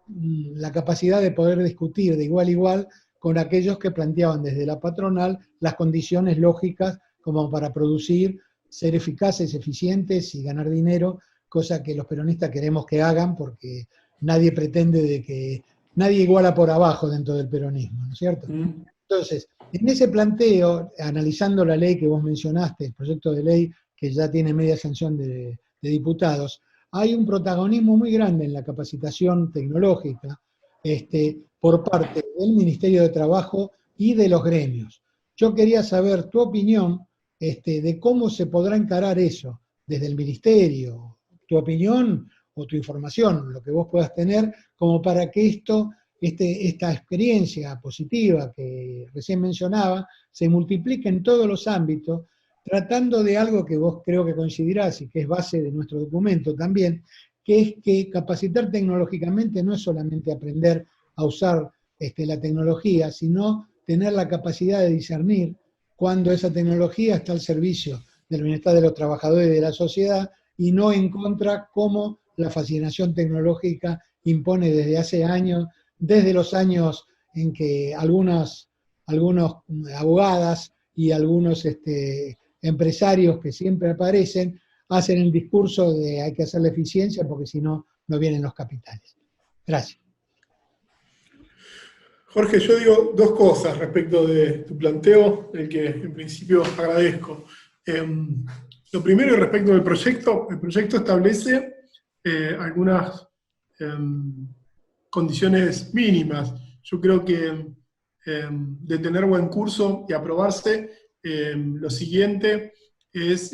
la capacidad de poder discutir de igual a igual con aquellos que planteaban desde la patronal las condiciones lógicas como para producir, ser eficaces, eficientes y ganar dinero, cosa que los peronistas queremos que hagan, porque nadie pretende de que, nadie iguala por abajo dentro del peronismo, ¿no es cierto? Entonces, en ese planteo, analizando la ley que vos mencionaste, el proyecto de ley que ya tiene media sanción de diputados, hay un protagonismo muy grande en la capacitación tecnológica por parte del Ministerio de Trabajo y de los gremios. Yo quería saber tu opinión de cómo se podrá encarar eso desde el Ministerio, tu opinión o tu información, lo que vos puedas tener, como para que esta experiencia positiva que recién mencionaba se multiplique en todos los ámbitos, tratando de algo que vos creo que coincidirás y que es base de nuestro documento también, que es que capacitar tecnológicamente no es solamente aprender a usar la tecnología, sino tener la capacidad de discernir cuando esa tecnología está al servicio del bienestar de los trabajadores y de la sociedad, y no en contra, como la fascinación tecnológica impone desde hace años, desde los años en que algunos abogadas y algunos empresarios que siempre aparecen hacen el discurso de hay que hacer la eficiencia porque si no, no vienen los capitales. Gracias. Jorge, yo digo 2 cosas respecto de tu planteo, el que en principio agradezco. Lo primero, respecto del proyecto, el proyecto establece algunas condiciones mínimas. Yo creo que de tener buen curso y aprobarse, lo siguiente es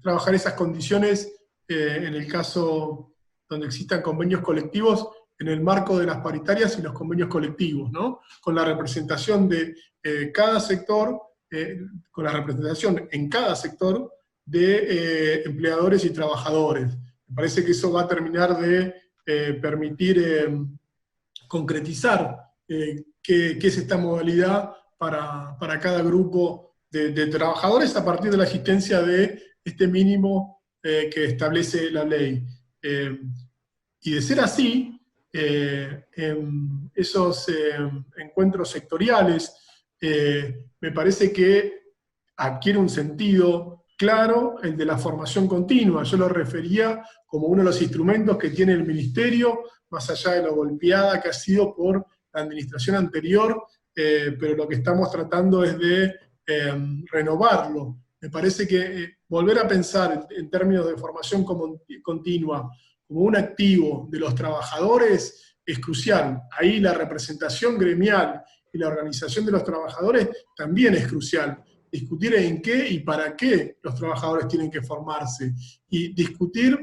trabajar esas condiciones en el caso donde existan convenios colectivos, en el marco de las paritarias y los convenios colectivos, ¿no? Con la representación de cada sector, con la representación en cada sector de empleadores y trabajadores. Me parece que eso va a terminar de permitir concretizar qué es esta modalidad para cada grupo de trabajadores a partir de la existencia de este mínimo que establece la ley. Y de ser así, en esos encuentros sectoriales, me parece que adquiere un sentido claro el de la formación continua. Yo lo refería como uno de los instrumentos que tiene el Ministerio, más allá de lo golpeada que ha sido por la administración anterior, pero lo que estamos tratando es de renovarlo. Me parece que volver a pensar en términos de formación continua como un activo de los trabajadores es crucial. Ahí la representación gremial y la organización de los trabajadores también es crucial. Discutir en qué y para qué los trabajadores tienen que formarse. Y discutir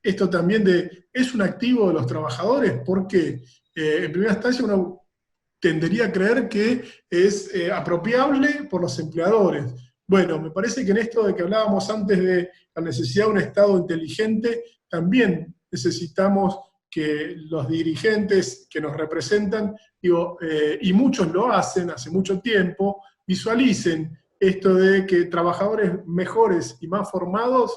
esto también ¿es un activo de los trabajadores? Porque en primera instancia uno tendería a creer que es apropiable por los empleadores. Bueno, me parece que en esto de que hablábamos antes de la necesidad de un Estado inteligente, también necesitamos que los dirigentes que nos representan, y muchos lo hacen hace mucho tiempo, visualicen esto de que trabajadores mejores y más formados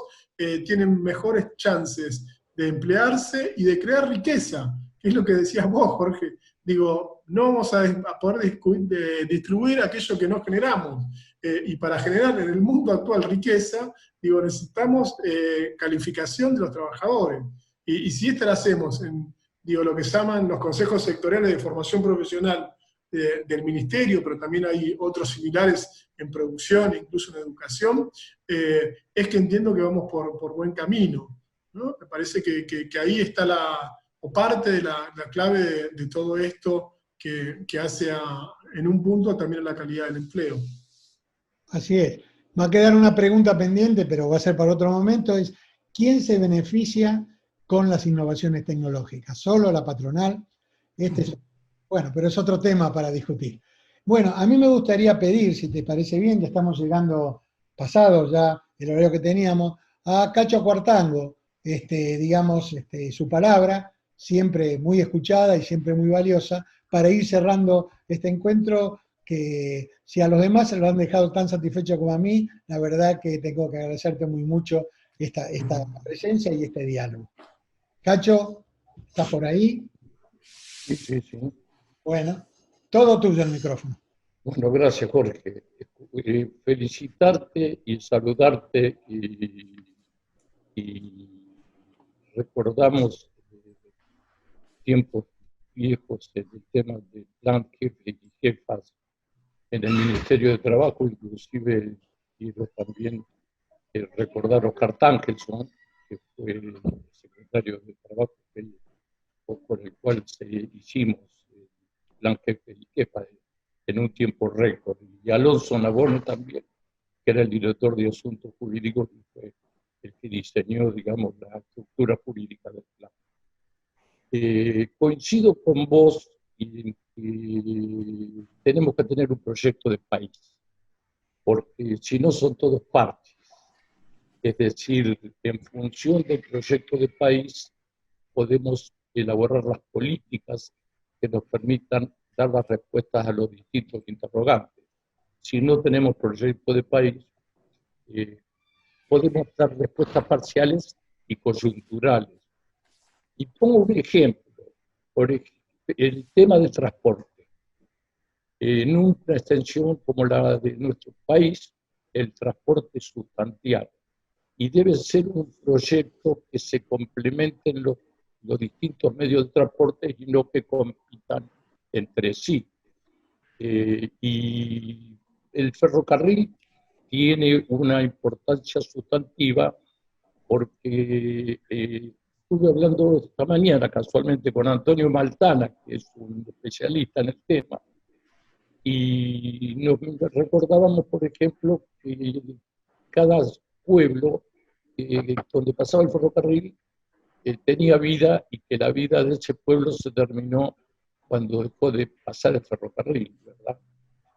tienen mejores chances de emplearse y de crear riqueza, que es lo que decías vos, Jorge. Digo, no vamos a poder distribuir aquello que no generamos. Y para generar en el mundo actual riqueza, digo, necesitamos calificación de los trabajadores. Y si esta la hacemos en lo que llaman los consejos sectoriales de formación profesional del ministerio, pero también hay otros similares en producción, incluso en educación, es que entiendo que vamos por buen camino, ¿no? Me parece que ahí está o parte de la clave de todo esto que hace en un punto también la calidad del empleo. Así es. Va a quedar una pregunta pendiente, pero va a ser para otro momento, es ¿quién se beneficia con las innovaciones tecnológicas? ¿Solo la patronal? Bueno, pero es otro tema para discutir. Bueno, a mí me gustaría pedir, si te parece bien, ya estamos llegando, pasado ya el horario que teníamos, a Cacho Cuartango, digamos, su palabra, siempre muy escuchada y siempre muy valiosa, para ir cerrando este encuentro que si a los demás se lo han dejado tan satisfecho como a mí, la verdad que tengo que agradecerte muy mucho esta presencia y este diálogo. Cacho, ¿estás por ahí? Sí, sí, sí. Bueno, todo tuyo el micrófono. Bueno, gracias, Jorge. Felicitarte y saludarte y recordamos tiempos viejos en el tema del plan jefe y jefas en el Ministerio de Trabajo, inclusive quiero también recordar a Oscar Tangelson, que fue el secretario de Trabajo con el cual hicimos el plan jefe y jefa en un tiempo récord, y Alonso Nabone también, que era el director de Asuntos Jurídicos, y fue el que diseñó, digamos, la estructura jurídica del plan. Coincido con vos en que tenemos que tener un proyecto de país, porque si no son todos parches. Es decir, en función del proyecto de país podemos elaborar las políticas que nos permitan dar las respuestas a los distintos interrogantes. Si no tenemos proyecto de país, podemos dar respuestas parciales y coyunturales. Y pongo un ejemplo, por ejemplo, el tema del transporte. En una extensión como la de nuestro país, el transporte es sustancial y debe ser un proyecto que se complementen los distintos medios de transporte y no que compitan entre sí. Y el ferrocarril tiene una importancia sustantiva porque estuve hablando esta mañana casualmente con Antonio Maltana, que es un especialista en el tema, y nos recordábamos, por ejemplo, que cada pueblo donde pasaba el ferrocarril tenía vida, y que la vida de ese pueblo se terminó cuando dejó de pasar el ferrocarril, ¿verdad?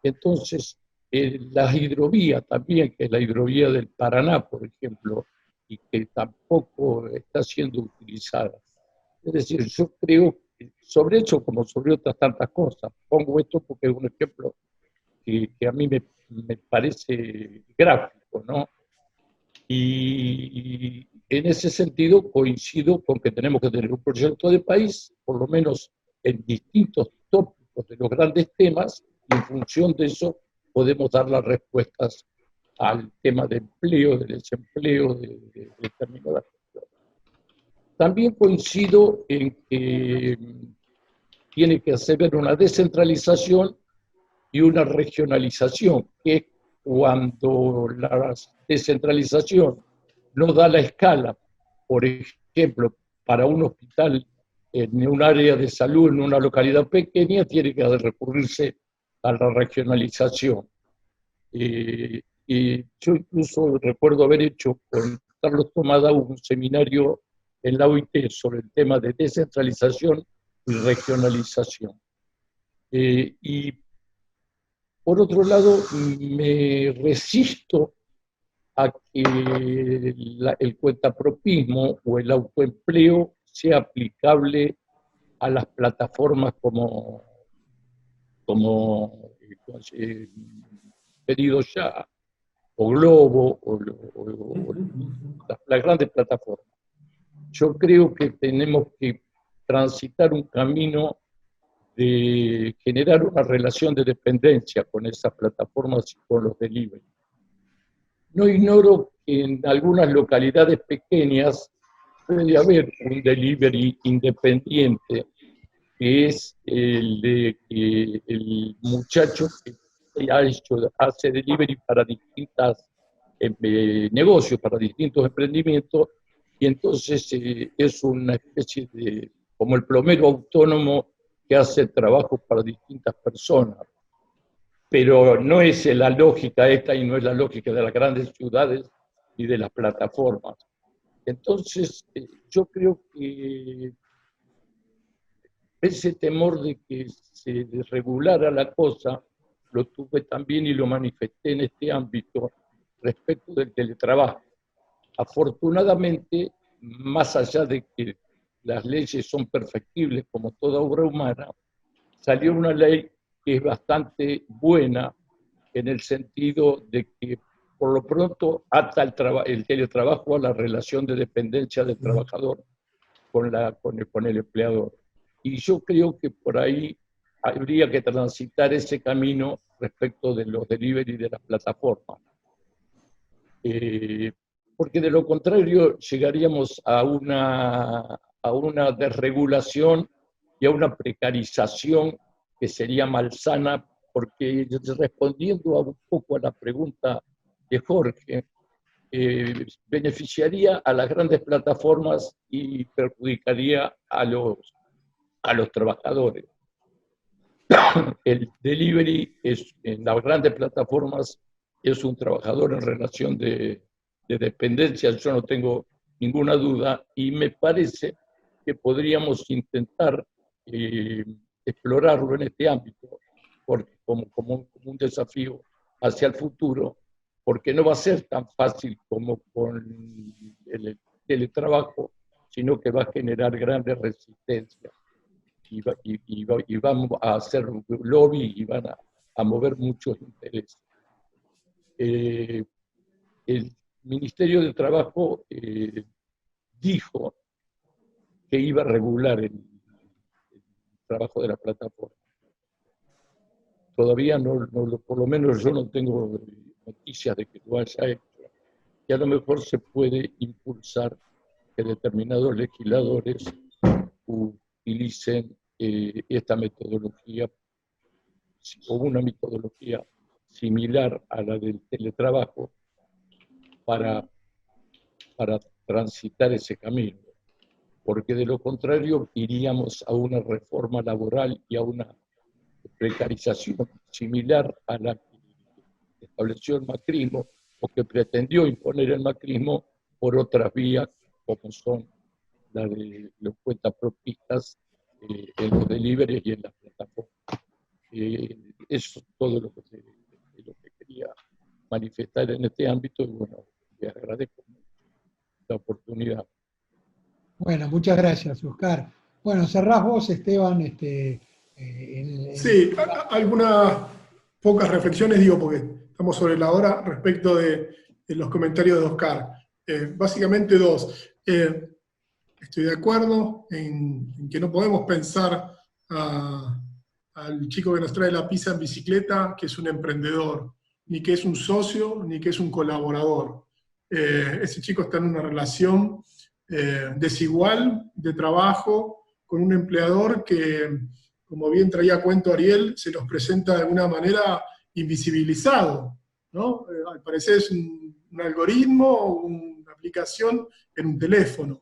Entonces, la hidrovía también, que es la hidrovía del Paraná, por ejemplo, y que tampoco está siendo utilizada. Es decir, yo creo que sobre eso, como sobre otras tantas cosas, pongo esto porque es un ejemplo que a mí me parece gráfico, ¿no? Y en ese sentido coincido con que tenemos que tener un proyecto de país, por lo menos en distintos tópicos de los grandes temas, y en función de eso podemos dar las respuestas al tema de empleo, de desempleo, de determinadas cuestiones. También coincido en que tiene que haber una descentralización y una regionalización, que es cuando la descentralización no da la escala, por ejemplo, para un hospital en un área de salud, en una localidad pequeña, tiene que recurrirse a la regionalización. Y yo incluso recuerdo haber hecho con Carlos Tomada un seminario en la OIT sobre el tema de descentralización y regionalización. Y por otro lado, me resisto a que el cuentapropismo o el autoempleo sea aplicable a las plataformas como Pedido Ya o Globo, o las grandes plataformas. Yo creo que tenemos que transitar un camino de generar una relación de dependencia con esas plataformas y con los delivery. No ignoro que en algunas localidades pequeñas puede haber un delivery independiente, que es el de que el muchacho que hace delivery para distintos negocios, para distintos emprendimientos, y entonces es una especie de, como el plomero autónomo que hace trabajo para distintas personas. Pero no es la lógica esta y no es la lógica de las grandes ciudades y de las plataformas. Entonces, yo creo que ese temor de que se desregulara la cosa, lo tuve también y lo manifesté en este ámbito respecto del teletrabajo. Afortunadamente, más allá de que las leyes son perfectibles como toda obra humana, salió una ley que es bastante buena en el sentido de que por lo pronto ata el teletrabajo a la relación de dependencia del trabajador con el empleador. Y yo creo que por ahí habría que transitar ese camino respecto de los delivery de las plataformas. Porque de lo contrario llegaríamos a una desregulación y a una precarización que sería malsana, porque respondiendo un poco a la pregunta de Jorge, beneficiaría a las grandes plataformas y perjudicaría a los trabajadores. El delivery en las grandes plataformas es un trabajador en relación de dependencia, yo no tengo ninguna duda, y me parece que podríamos intentar explorarlo en este ámbito, porque como un desafío hacia el futuro, porque no va a ser tan fácil como con el teletrabajo, sino que va a generar grandes resistencias y vamos a hacer lobby y van a mover muchos intereses. El Ministerio de Trabajo dijo que iba a regular el trabajo de la plataforma. Todavía por lo menos yo no tengo noticias de que lo haya hecho. Y a lo mejor se puede impulsar que determinados legisladores utilicen esta metodología o una metodología similar a la del teletrabajo para transitar ese camino, porque de lo contrario iríamos a una reforma laboral y a una precarización similar a la que estableció el macrismo o que pretendió imponer el macrismo por otras vías como son la de los cuentapropistas en los deliveries y en las plataformas. Eso es todo lo que quería manifestar en este ámbito y bueno, les agradezco la oportunidad. Bueno, muchas gracias, Oscar. Bueno, cerrás vos, Esteban. Sí, algunas pocas reflexiones, digo, porque estamos sobre la hora respecto de los comentarios de Oscar. Básicamente dos. Estoy de acuerdo en que no podemos pensar al chico que nos trae la pizza en bicicleta que es un emprendedor, ni que es un socio, ni que es un colaborador. Ese chico está en una relación desigual de trabajo con un empleador que, como bien traía cuento Ariel, se los presenta de alguna manera invisibilizado, ¿no? Al parecer es un algoritmo o una aplicación en un teléfono.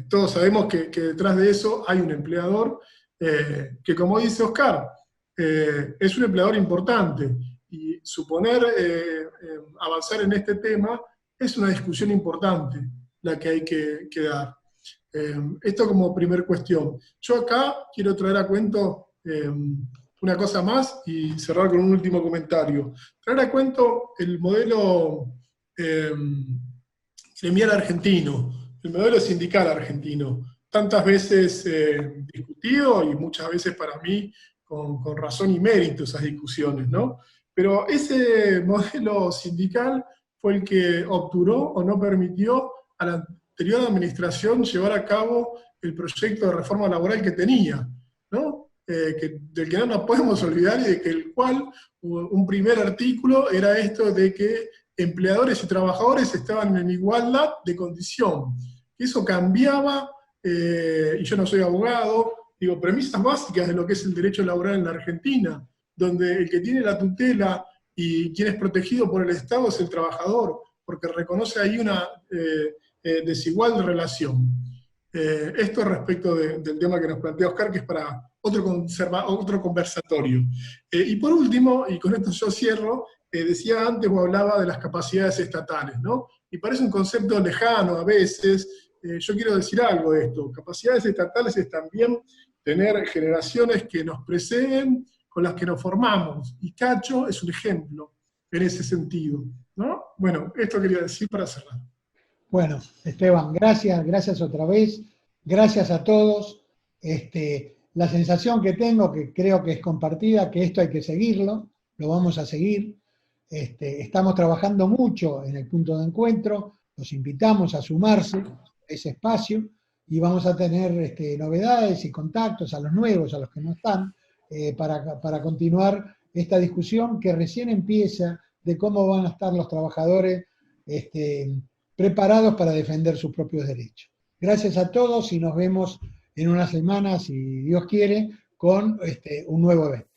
Todos sabemos que detrás de eso hay un empleador que, como dice Oscar, es un empleador importante, y suponer avanzar en este tema es una discusión importante la que hay que dar. Esto como primer cuestión. Yo acá quiero traer a cuento una cosa más y cerrar con un último comentario. Traer a cuento el modelo gremial argentino, el modelo sindical argentino, tantas veces discutido y muchas veces para mí con razón y mérito esas discusiones, ¿no? Pero ese modelo sindical fue el que obturó o no permitió a la anterior administración llevar a cabo el proyecto de reforma laboral que tenía, ¿no? Del que no nos podemos olvidar y de que el cual un primer artículo era esto de que empleadores y trabajadores estaban en igualdad de condición. Eso cambiaba, y yo no soy abogado, digo, premisas básicas de lo que es el derecho laboral en la Argentina, donde el que tiene la tutela y quien es protegido por el Estado es el trabajador, porque reconoce ahí una desigual relación. Esto respecto del tema que nos plantea Oscar, que es para otro conversatorio. Y por último, y con esto yo cierro, decía antes o hablaba de las capacidades estatales, ¿no? Y parece un concepto lejano a veces. Yo quiero decir algo de esto. Capacidades estatales es también tener generaciones que nos preceden, con las que nos formamos. Y Cacho es un ejemplo en ese sentido, ¿no? Bueno, esto quería decir para cerrar. Bueno, Esteban, gracias otra vez, gracias a todos. La sensación que tengo, que creo que es compartida, que esto hay que seguirlo, lo vamos a seguir. Estamos trabajando mucho en el punto de encuentro, los invitamos a sumarse a ese espacio y vamos a tener novedades y contactos a los nuevos, a los que no están, para continuar esta discusión que recién empieza de cómo van a estar los trabajadores preparados para defender sus propios derechos. Gracias a todos y nos vemos en unas semanas, si Dios quiere, con un nuevo evento.